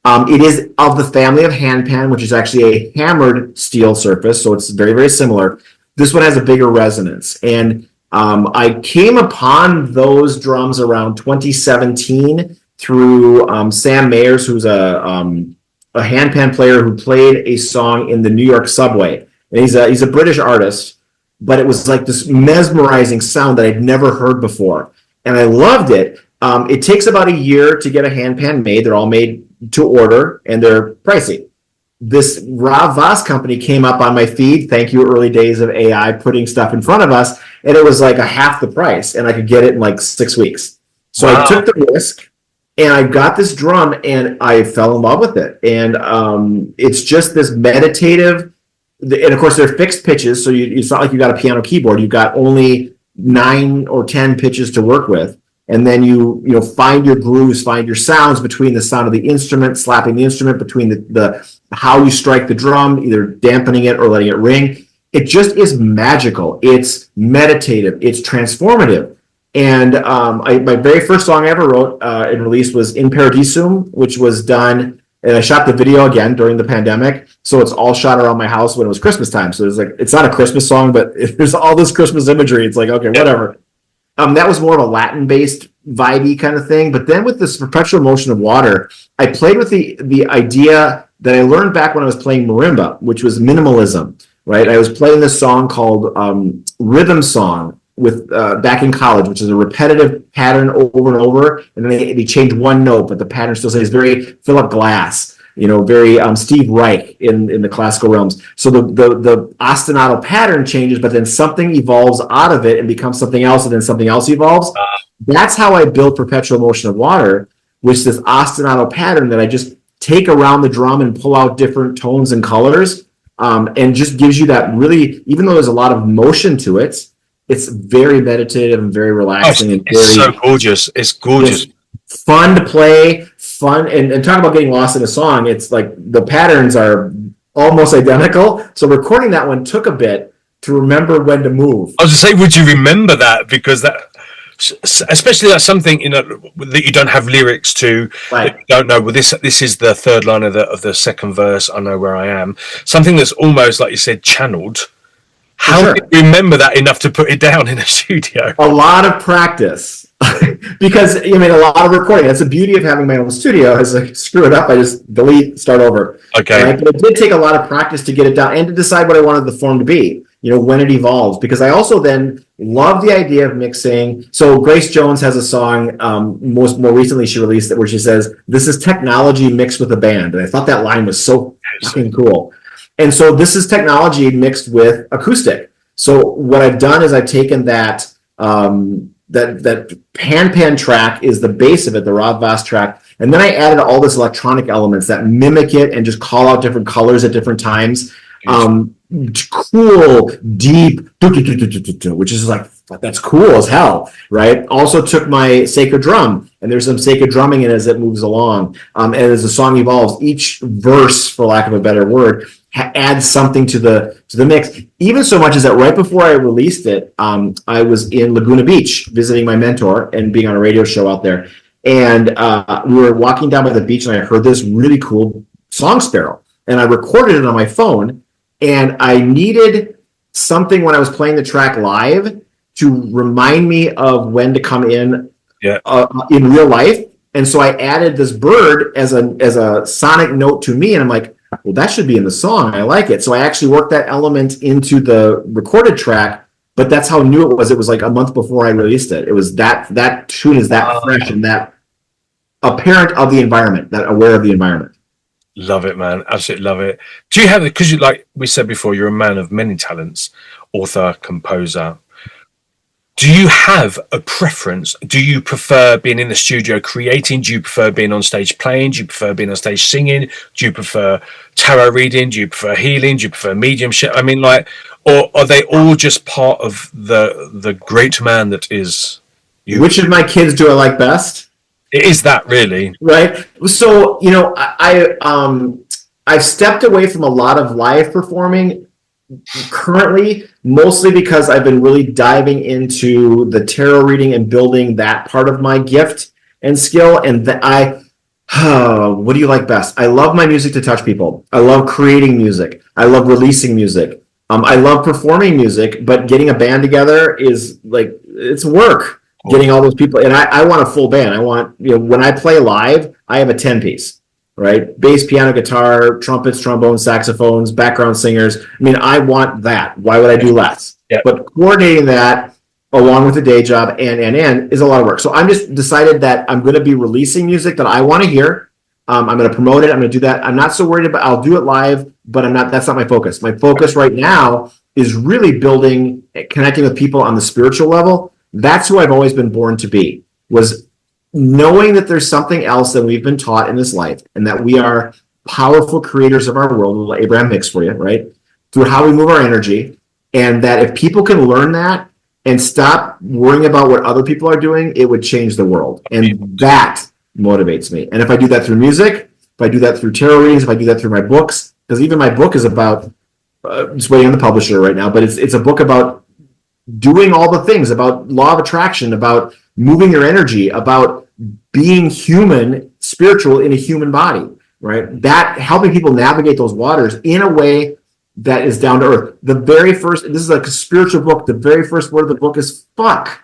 It is of the family of handpan, which is actually a hammered steel surface, so it's very, very similar. This one has a bigger resonance, and I came upon those drums around 2017 through Sam Mayers, who's a handpan player who played a song in the New York subway. And he's a British artist, but it was like this mesmerizing sound that I'd never heard before, and I loved it. It takes about a year to get a handpan made. They're all made to order, and they're pricey. This Rav Voss company came up on my feed. Thank you, early days of AI putting stuff in front of us. And it was like a half the price, and I could get it in like 6 weeks. So wow. I took the risk, and I got this drum, and I fell in love with it. And it's just this meditative, and of course they're fixed pitches, so it's not like you got a piano keyboard. You've got only 9 or 10 pitches to work with. And then you find your grooves, find your sounds between the sound of the instrument, slapping the instrument, between the how you strike the drum, either dampening it or letting it ring. It just is magical. It's meditative. It's transformative. And my very first song I ever wrote and released was In Paradisum, which was done, and I shot the video again during the pandemic. So it's all shot around my house when it was Christmas time. So it's not a Christmas song, but there's all this Christmas imagery. It's like, okay, whatever. That was more of a Latin-based vibey kind of thing. But then with this Perpetual Motion of Water, I played with the idea that I learned back when I was playing marimba, which was minimalism, right? I was playing this song called Rhythm Song with back in college, which is a repetitive pattern over and over. And then they change one note, but the pattern still stays very Philip Glass, very Steve Reich in the classical realms. So the ostinato pattern changes, but then something evolves out of it and becomes something else, and then something else evolves. That's how I built Perpetual Motion of Water, with this ostinato pattern that I just take around the drum and pull out different tones and colors, and just gives you that really, even though there's a lot of motion to it, it's very meditative and very relaxing. It's so gorgeous. It's gorgeous. It's fun to play. Fun and talk about getting lost in a song. It's like the patterns are almost identical. So recording that one took a bit to remember when to move. I was to say, would you remember that? Because that, especially that's something that you don't have lyrics to, right. That you don't know. Well, this is the third line of the second verse. I know where I am. Something that's almost like you said, channeled. How do you remember that enough to put it down in a studio? A lot of practice. Because a lot of recording. That's the beauty of having my own studio. Is like screw it up, I just delete, start over. Okay. Right? But it did take a lot of practice to get it down and to decide what I wanted the form to be. When it evolves. Because I also then love the idea of mixing. So Grace Jones has a song. More recently, she released it where she says, "This is technology mixed with a band," and I thought that line was so fucking cool. And so this is technology mixed with acoustic. So what I've done is I've taken that. That pan track is the base of it, the Rav Voss track. And then I added all this electronic elements that mimic it and just call out different colors at different times. Cool, deep, which is like, that's cool as hell, right? Also took my sacred drum, and there's some sacred drumming in it as it moves along. And as the song evolves, each verse, for lack of a better word, adds something to the mix. Even so much as that right before I released it, I was in Laguna Beach visiting my mentor and being on a radio show out there. And we were walking down by the beach, and I heard this really cool song sparrow, and I recorded it on my phone. And I needed something when I was playing the track live to remind me of when to come in real life. And so I added this bird as a sonic note to me, and I'm like, well, that should be in the song. I like it. So I actually worked that element into the recorded track, but that's how new it was. It was like a month before I released it. It was that tune is that fresh and that apparent of the environment, that aware of the environment. Love it, man. Absolutely love it. Do you have it? Because like we said before, you're a man of many talents, author, composer. Do you have a preference? Do you prefer being in the studio creating? Do you prefer being on stage playing? Do you prefer being on stage singing? Do you prefer tarot reading? Do you prefer healing? Do you prefer mediumship? I mean, like, or are they all just part of the great man that is you? Which of my kids do I like best? It is that, really. Right. So, I've stepped away from a lot of live performing currently, mostly because I've been really diving into the tarot reading and building that part of my gift and skill. And what do you like best? I love my music to touch people. I love creating music. I love releasing music. I love performing music, but getting a band together is like, it's work. Getting all those people, and I want a full band. I want, when I play live, I have a 10-piece. Right? Bass, piano, guitar, trumpets, trombones, saxophones, background singers. I mean, I want that. Why would I do less? Yeah. But coordinating that along with the day job and is a lot of work. So I'm just decided that I'm going to be releasing music that I want to hear. I'm going to promote it. I'm going to do that. I'm not so worried about, I'll do it live, but that's not my focus. My focus right now is really building, connecting with people on the spiritual level. That's who I've always been born to be, was knowing that there's something else than we've been taught in this life, and that we are powerful creators of our world, a little Abraham Hicks for you, right? Through how we move our energy, and that if people can learn that and stop worrying about what other people are doing, it would change the world. And that motivates me. And if I do that through music, if I do that through tarot readings, if I do that through my books, because even my book is about, just waiting on the publisher right now, but it's a book about doing all the things, about law of attraction, about moving your energy, about being human, spiritual in a human body, right? That helping people navigate those waters in a way that is down to earth. The very first, this is a spiritual book. The very first word of the book is fuck,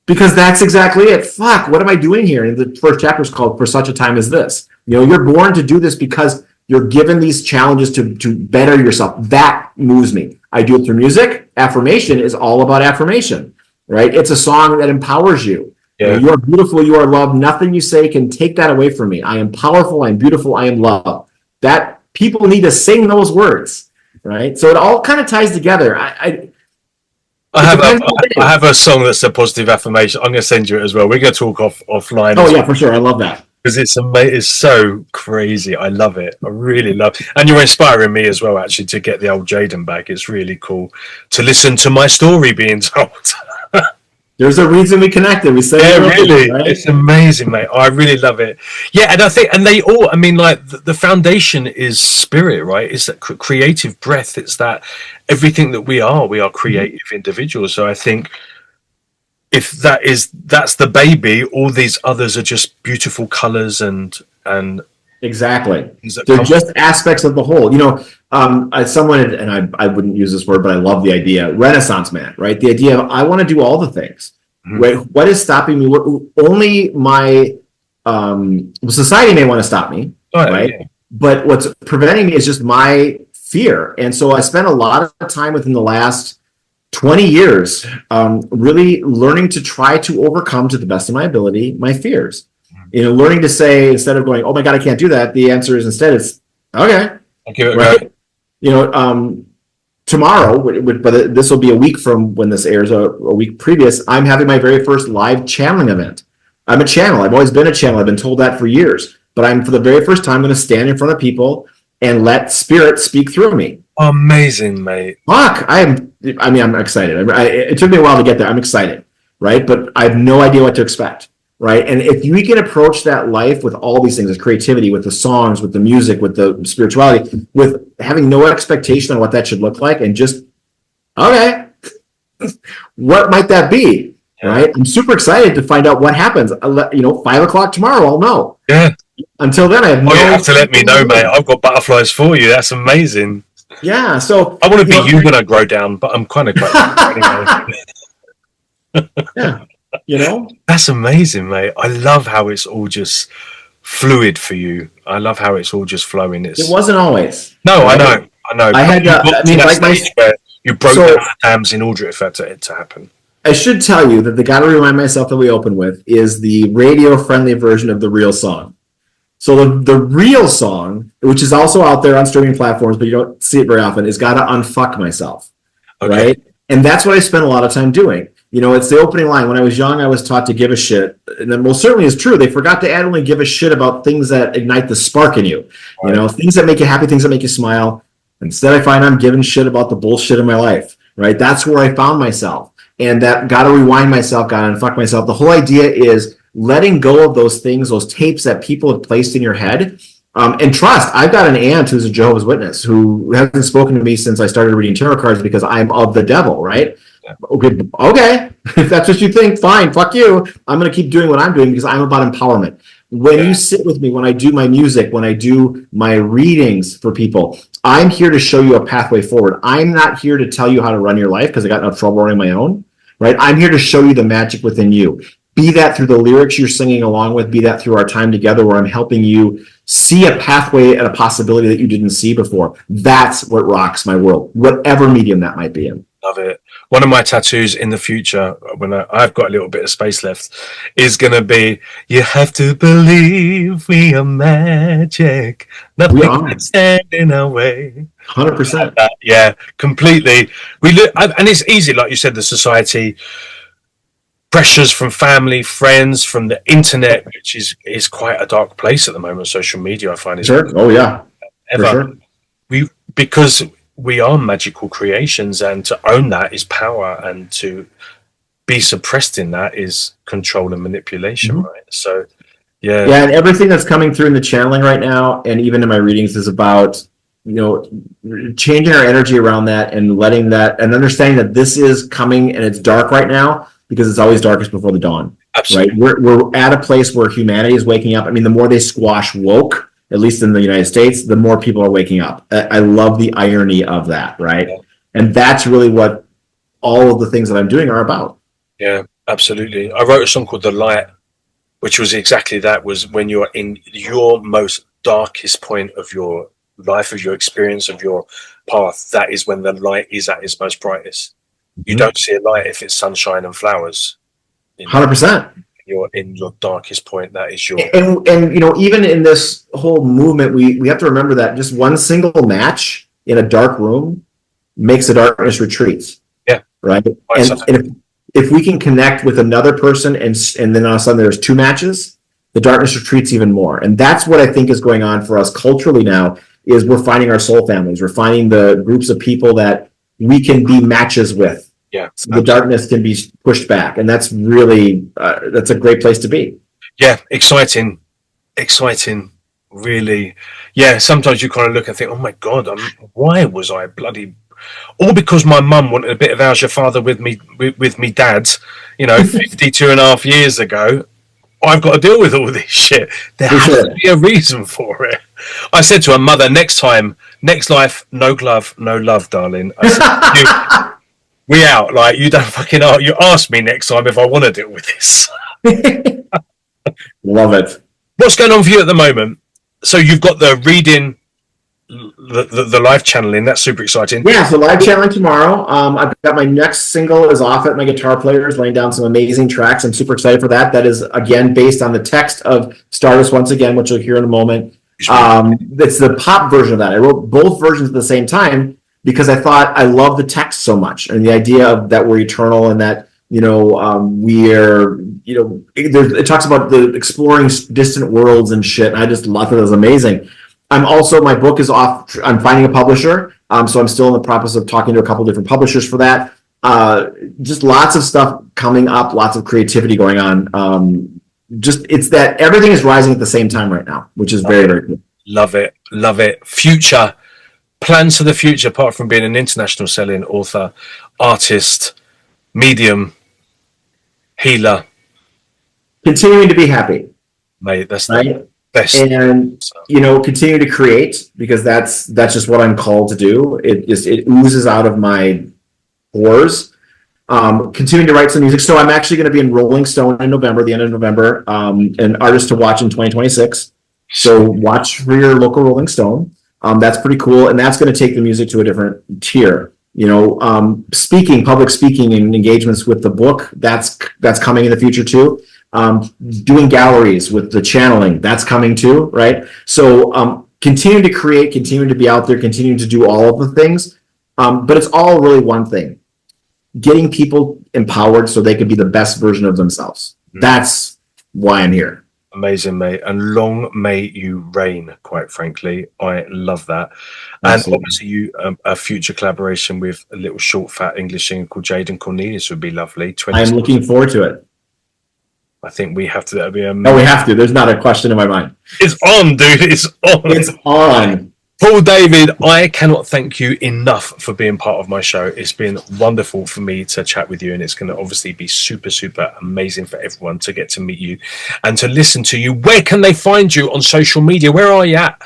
because that's exactly it. Fuck, what am I doing here? And the first chapter is called For Such a Time as This. You're born to do this because you're given these challenges to better yourself. That moves me. I do it through music. Affirmation is all about affirmation, right? It's a song that empowers you. Yeah. You are beautiful, you are loved. Nothing you say can take that away from me. I am powerful, I am beautiful, I am loved. That people need to sing those words, right? So it all kind of ties together. I have a song that's a positive affirmation. I'm going to send you it as well. We're going to talk offline. Oh yeah, for sure. I love that. Because it's so crazy. I love it. I really love it. And you're inspiring me as well, actually, to get the old Jaden back. It's really cool to listen to my story being told. There's a reason we connected. We say, really, right? It's amazing, mate. I really love it. Yeah, and I think, and they all, I mean, like the foundation is spirit, right? It's that creative breath. It's that everything that we are creative individuals. So I think if that's the baby, all these others are just beautiful colors and exactly. They're just aspects of the whole. Someone, and I wouldn't use this word, but I love the idea, Renaissance man, right? The idea of I want to do all the things. Mm-hmm. Right? What is stopping me? Only my society may want to stop me, right? Yeah. But what's preventing me is just my fear. And so I spent a lot of time within the last 20 years really learning to try to overcome, to the best of my ability, my fears. Learning to say, instead of going, oh my God, I can't do that, the answer is instead it's, okay. I'll give it right? Tomorrow, but this will be a week from when this airs, a week previous, I'm having my very first live channeling event. I'm a channel. I've always been a channel. I've been told that for years. But I'm, for the very first time, going to stand in front of people and let spirit speak through me. Amazing, mate. Fuck. I'm excited. It took me a while to get there. I'm excited, right? But I have no idea what to expect. Right. And if we can approach that life with all these things, with creativity, with the songs, with the music, with the spirituality, with having no expectation on what that should look like, and just, okay, what might that be? right? I'm super excited to find out what happens. 5 o'clock tomorrow, I'll know. Yeah. Until then, I have no. Oh, you have to let me know, mate. I've got butterflies for you. That's amazing. Yeah. So I want to be you when I grow down, but I'm kind of quite anyway. Yeah. That's amazing, mate. I love how it's all just fluid for you. I love how it's all just flowing. It wasn't always. No, I know. I had. Where you broke down the dams in order for it to happen. I should tell you that the "Gotta Remind Myself" that we open with is the radio-friendly version of the real song. So the real song, which is also out there on streaming platforms, but you don't see it very often, is "Gotta Unfuck Myself," right? And that's what I spent a lot of time doing. It's the opening line. When I was young, I was taught to give a shit, and that most certainly is true. They forgot to add only give a shit about things that ignite the spark in you. Right. Things that make you happy, things that make you smile. Instead, I find I'm giving shit about the bullshit in my life. Right? That's where I found myself, and that "gotta rewind myself, gotta unfuck myself." The whole idea is letting go of those things, those tapes that people have placed in your head, and trust. I've got an aunt who's a Jehovah's Witness who hasn't spoken to me since I started reading tarot cards because I'm of the devil, right? Yeah. Okay. If that's what you think, fine, fuck you. I'm going to keep doing what I'm doing because I'm about empowerment. When you sit with me, when I do my music, when I do my readings for people, I'm here to show you a pathway forward. I'm not here to tell you how to run your life because I got enough trouble running my own, right? I'm here to show you the magic within you. Be that through the lyrics you're singing along with, be that through our time together where I'm helping you see a pathway and a possibility that you didn't see before. That's what rocks my world, whatever medium that might be in. Love it. One of my tattoos in the future, when I've got a little bit of space left, is going to be, "You have to believe we are magic. Nothing can stand in our way." 100%. Yeah, completely. And it's easy, like you said, the society pressures from family, friends, from the internet, which is quite a dark place at the moment. Social media, I find, is because we are magical creations, and to own that is power, and to be suppressed in that is control and manipulation, right? So, and everything that's coming through in the channeling right now, and even in my readings, is about changing our energy around that and letting that and understanding that this is coming and it's dark right now because it's always darkest before the dawn. Absolutely. Right? We're at a place where humanity is waking up. I mean, the more they squash woke, at least in the United States, the more people are waking up. I love the irony of that, right? Yeah. And that's really what all of the things that I'm doing are about. Yeah, absolutely. I wrote a song called "The Light," which was exactly that, was when you're in your most darkest point of your life, of your experience, of your path, that is when the light is at its most brightest. You don't see a light if it's sunshine and flowers. 100%. You're in your darkest point. That is your and even in this whole movement, we have to remember that just one single match in a dark room makes the darkness retreat. Yeah. Right. And if we can connect with another person and then all of a sudden there's two matches, the darkness retreats even more. And that's what I think is going on for us culturally now, is we're finding our soul families. We're finding the groups of people that we can be matches with. Yeah, so the darkness can be pushed back, and that's really that's a great place to be. Yeah, exciting, really. Yeah, sometimes you kind of look and think, "Oh my God, why was I bloody?" All because my mum wanted a bit of "How's your father" with me dad, 52 and a half years ago. I've got to deal with all this shit. There has to be a reason for it. I said to her, "Mother, next life, no glove, no love, darling." I said, we out. Like, you don't fucking know. You ask me next time if I want to deal with this. Love it. What's going on for you at the moment? So you've got the reading, the live channeling. That's super exciting. Yeah, so live channeling tomorrow. I've got my next single is off at my guitar players, laying down some amazing tracks. I'm super excited for that. That is, again, based on the text of Stardust once again, which you'll hear in a moment. It's the pop version of that. I wrote both versions at the same time, because I thought I love the text so much, and the idea of that we're eternal, and that we're it talks about the exploring distant worlds and shit. And I just thought it was amazing. My book is off. I'm finding a publisher, so I'm still in the process of talking to a couple different publishers for that. Just lots of stuff coming up, lots of creativity going on. It's that everything is rising at the same time right now, which is very, very cool. Love it. Future. Plans for the future, apart from being an international selling author, artist, medium, Healer, continuing to be happy, mate. That's right? the best. And continue to create, because that's just what I'm called to do. It oozes out of my pores. Continuing to write some music. So I'm actually going to be in Rolling Stone in November, the end of November, an artist to watch in 2026. So watch for your local Rolling Stone. That's pretty cool, and that's going to take the music to a different tier. Public speaking and engagements with the book, that's coming in the future too. Doing galleries with the channeling, that's coming too, right? So continuing to create, continuing to be out there, continuing to do all of the things, but it's all really one thing: getting people empowered so they can be the best version of themselves. That's why I'm here. Amazing, mate, and long may you reign. Quite frankly, I love that. Absolutely. And obviously, you a future collaboration with a little short, fat English singer called Jaden Cornelious would be lovely. I'm looking forward to it. I think we have to. That'd be No, we have to. There's not a question in my mind. It's on, dude. It's on. It's on. Paul David, I cannot thank you enough for being part of my show. It's been wonderful for me to chat with you, and it's going to obviously be super, super amazing for everyone to get to meet you and to listen to you. Where can they find you on social media? Where are you at?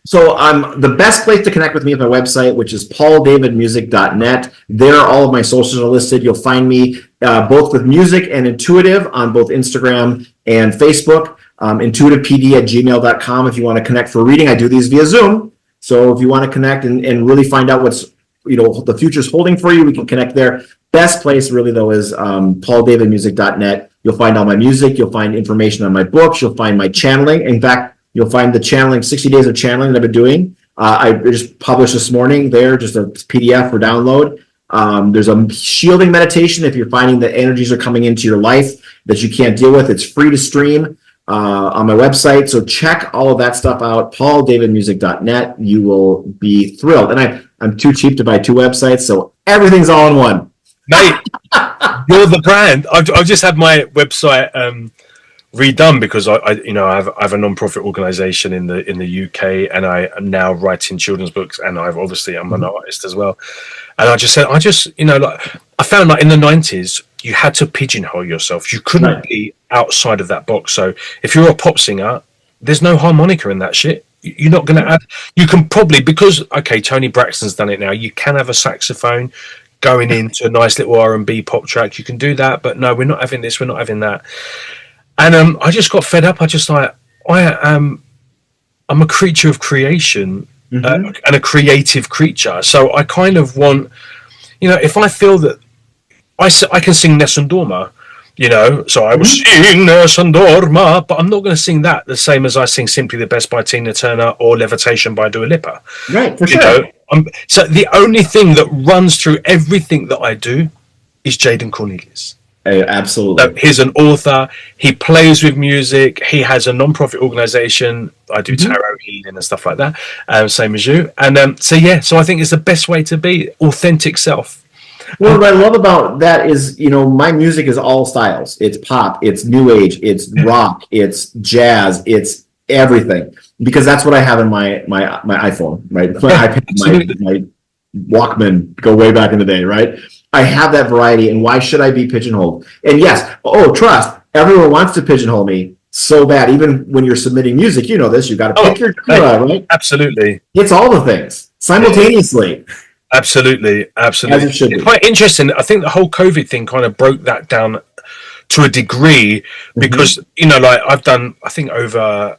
So the best place to connect with me is my website, which is pauldavidmusic.net. There, all of my socials are listed. You'll find me both with music and intuitive on both Instagram and Facebook. Intuitivepd@gmail.com if you want to connect for reading. I do these via Zoom. So if you want to connect and really find out what's the future's holding for you, we can connect there. Best place really though is pauldavidmusic.net. You'll find all my music. You'll find information on my books. You'll find my channeling. In fact, you'll find the channeling, 60 days of channeling that I've been doing. I just published this morning there, just a PDF for download. There's a shielding meditation if you're finding that energies are coming into your life that you can't deal with. It's free to stream on my website. So check all of that stuff out, pauldavidmusic.net. You will be thrilled. And I'm too cheap to buy two websites, so everything's all in one. Mate, you're the brand. I've just had my website redone because I have a non-profit organization in the UK, and I am now writing children's books, and I'm an artist as well. And I found that in the 90s you had to pigeonhole yourself. You couldn't be outside of that box. So if you're a pop singer, there's no harmonica in that shit. You're not going to add. You can probably, because Tony Braxton's done it now. You can have a saxophone going into a nice little R&B pop track. You can do that, but no, we're not having this. We're not having that. And I just got fed up. I'm a creature of creation and a creative creature. So I kind of want, if I feel that I can sing Nessun Dorma, so I will sing Nessun Dorma, but I'm not going to sing that the same as I sing Simply the Best by Tina Turner or Levitation by Dua Lipa. Right, for sure. So the only thing that runs through everything that I do is Jaden Cornelious. Absolutely. So he's an author. He plays with music. He has a non-profit organization. I do tarot healing and stuff like that. Same as you. And so I think it's the best way to be authentic self. Well, what I love about that is, my music is all styles. It's pop, it's new age, it's rock, it's jazz, it's everything. Because that's what I have in my iPhone, right? My iPad, my Walkman, go way back in the day, right? I have that variety, and why should I be pigeonholed? And yes, trust, everyone wants to pigeonhole me so bad. Even when you're submitting music, this, you got to pick your genre, right? Absolutely. It's all the things simultaneously. Absolutely. As it should be. It's quite interesting. I think the whole COVID thing kind of broke that down to a degree because, I've done, I think, over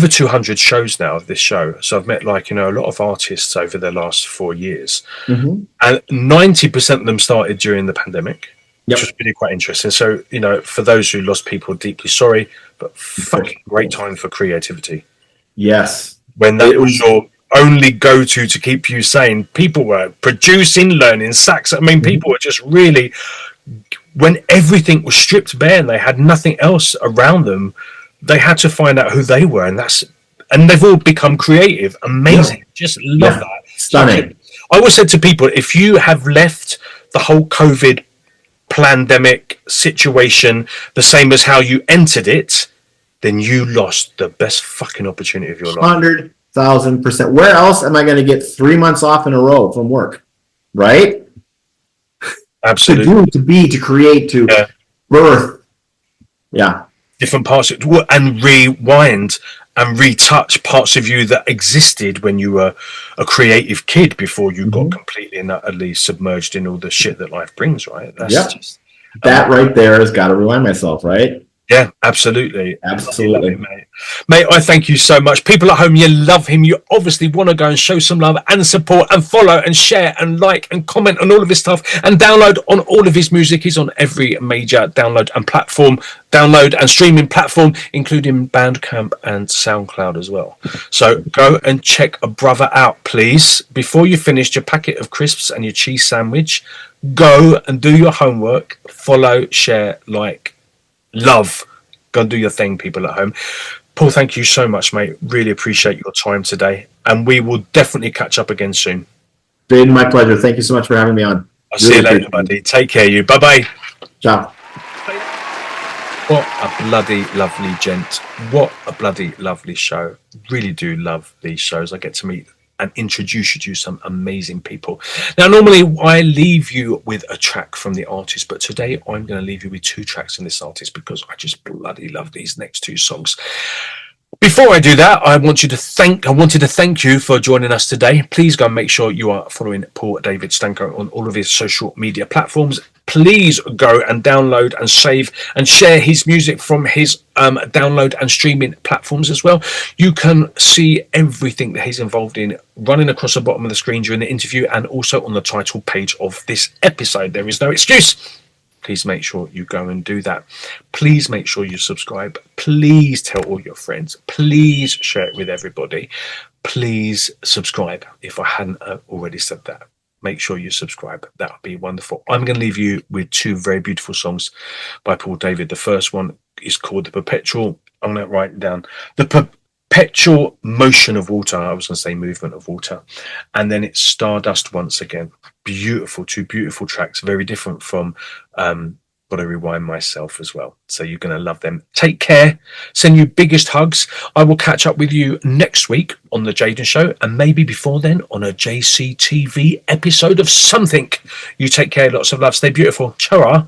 200 shows now of this show. So I've met a lot of artists over the last 4 years. And 90% of them started during the pandemic, which was really quite interesting. So, for those who lost people, deeply sorry, but fucking great time for creativity. Yes. When that was your only go-to to keep you sane, people were producing, learning sax. I mean, people were just really, when everything was stripped bare and they had nothing else around them, they had to find out who they were, and they've all become creative. Amazing. Just love that. Stunning. I always said to people, if you have left the whole COVID pandemic situation the same as how you entered it, then you lost the best fucking opportunity of your life. 100,000%. Where else am I going to get 3 months off in a row from work? Right? Absolutely. To create, to birth, Yeah. different parts and rewind and retouch parts of you that existed when you were a creative kid before you got completely and utterly submerged in all the shit that life brings, right? That's just that right there has got to remind myself, right? Yeah, absolutely. Absolutely. Love it, mate. Mate, I thank you so much. People at home, you love him. You obviously want to go and show some love and support and follow and share and like and comment on all of his stuff and download on all of his music. He's on every major download and streaming platform, including Bandcamp and SoundCloud as well. So go and check a brother out, please. Before you finish your packet of crisps and your cheese sandwich, go and do your homework, follow, share, like, love. Go and do your thing, people at home. Paul, thank you so much, mate. Really appreciate your time today, and we will definitely catch up again soon. Been my pleasure. Thank you so much for having me on. I'll see you later, buddy. Take care, you. Bye-bye. Ciao. What a bloody lovely gent. What a bloody lovely show. Really do love these shows. I get to meet and introduce you to some amazing people. Now, normally I leave you with a track from the artist, but today I'm going to leave you with 2 tracks from this artist because I just bloody love these next 2 songs. Before I do that, I wanted to thank you for joining us today. Please go and make sure you are following Paul David Stanko on all of his social media platforms. Please go and download and save and share his music from his download and streaming platforms as well. You can see everything that he's involved in running across the bottom of the screen during the interview and also on the title page of this episode. There is no excuse. Please make sure you go and do that. Please make sure you subscribe. Please tell all your friends. Please share it with everybody. Please subscribe if I hadn't already said that. Make sure you subscribe. That would be wonderful. I'm going to leave you with 2 very beautiful songs by Paul David. The first one is called The Perpetual. I'm going to write it down. The Perpetual Motion of Water. I was going to say movement of water. And then it's Stardust once again. Beautiful, 2 beautiful tracks. Very different from Gotta Rewind Myself as well. So you're going to love them. Take care. Send you biggest hugs. I will catch up with you next week on the Jaden Show, and maybe before then on a JCTV episode of something. You take care. Lots of love. Stay beautiful. Ciao.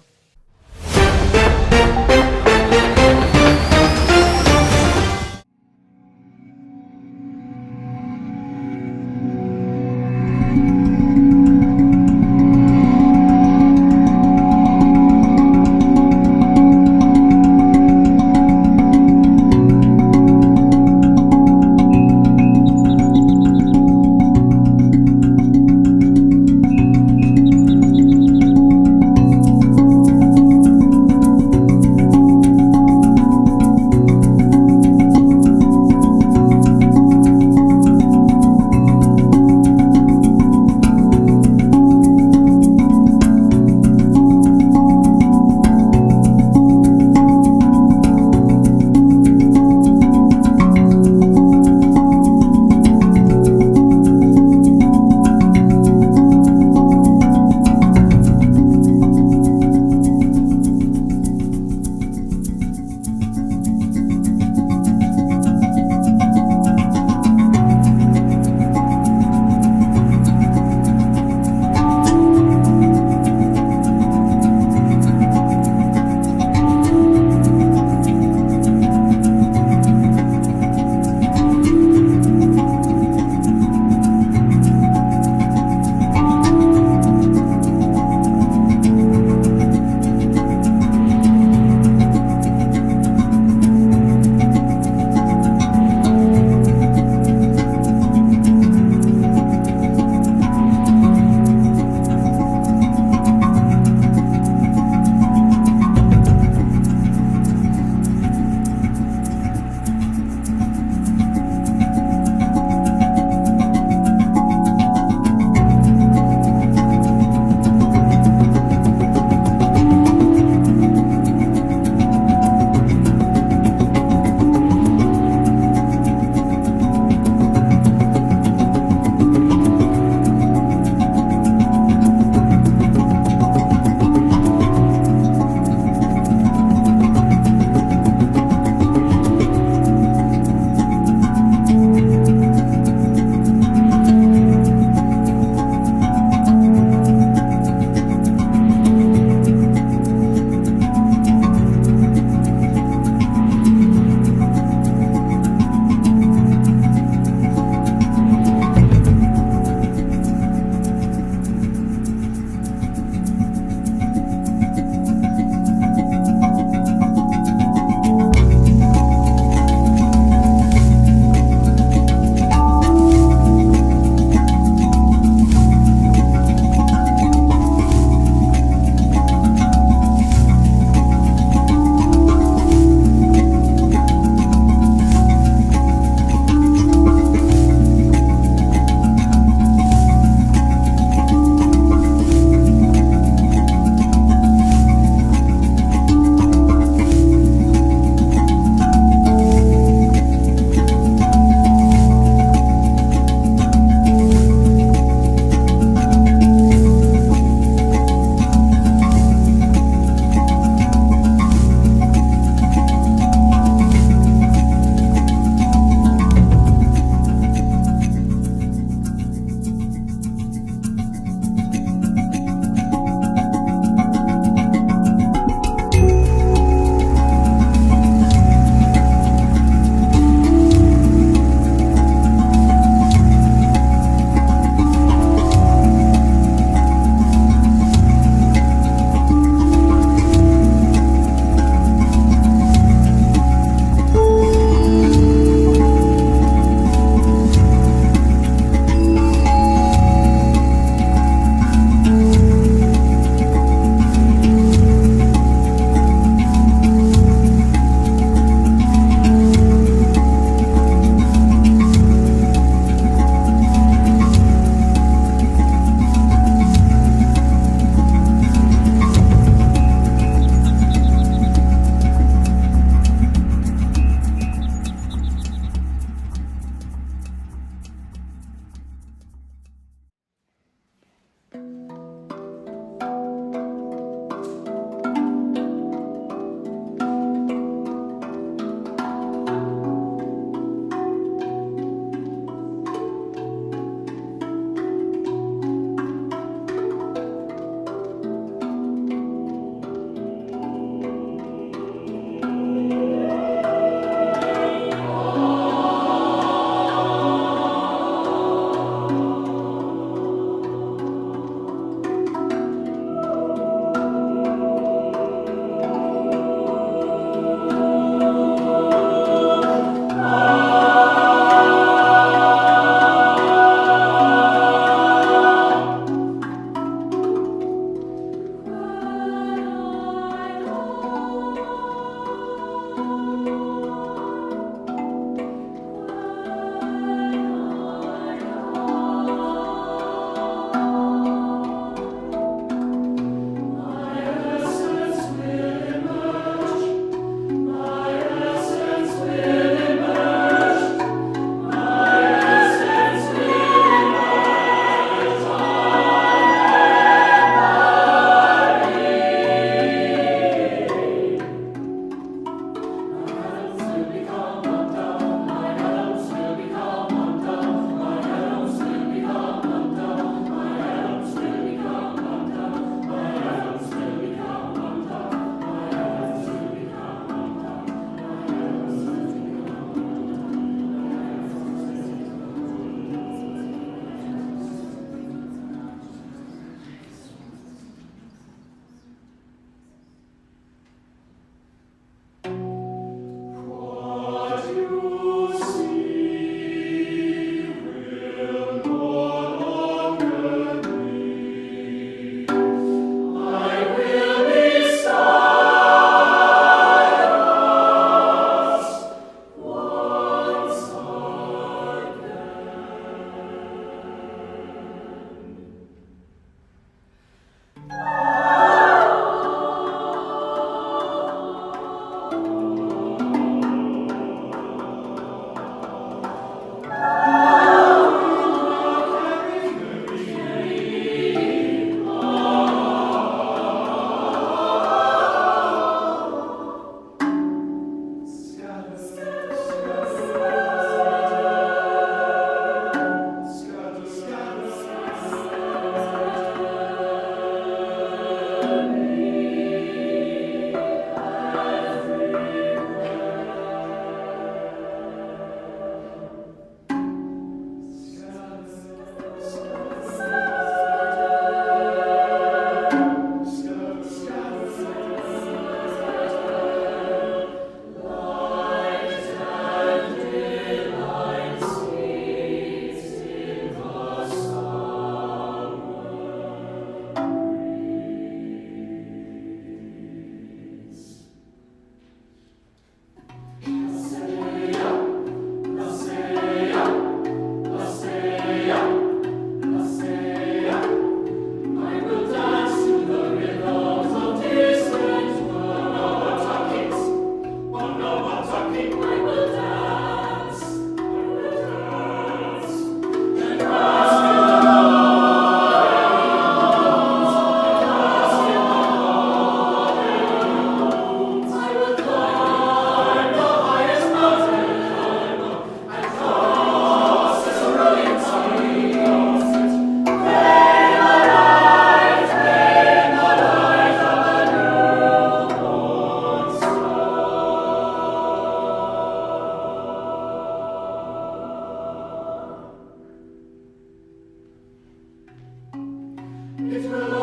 If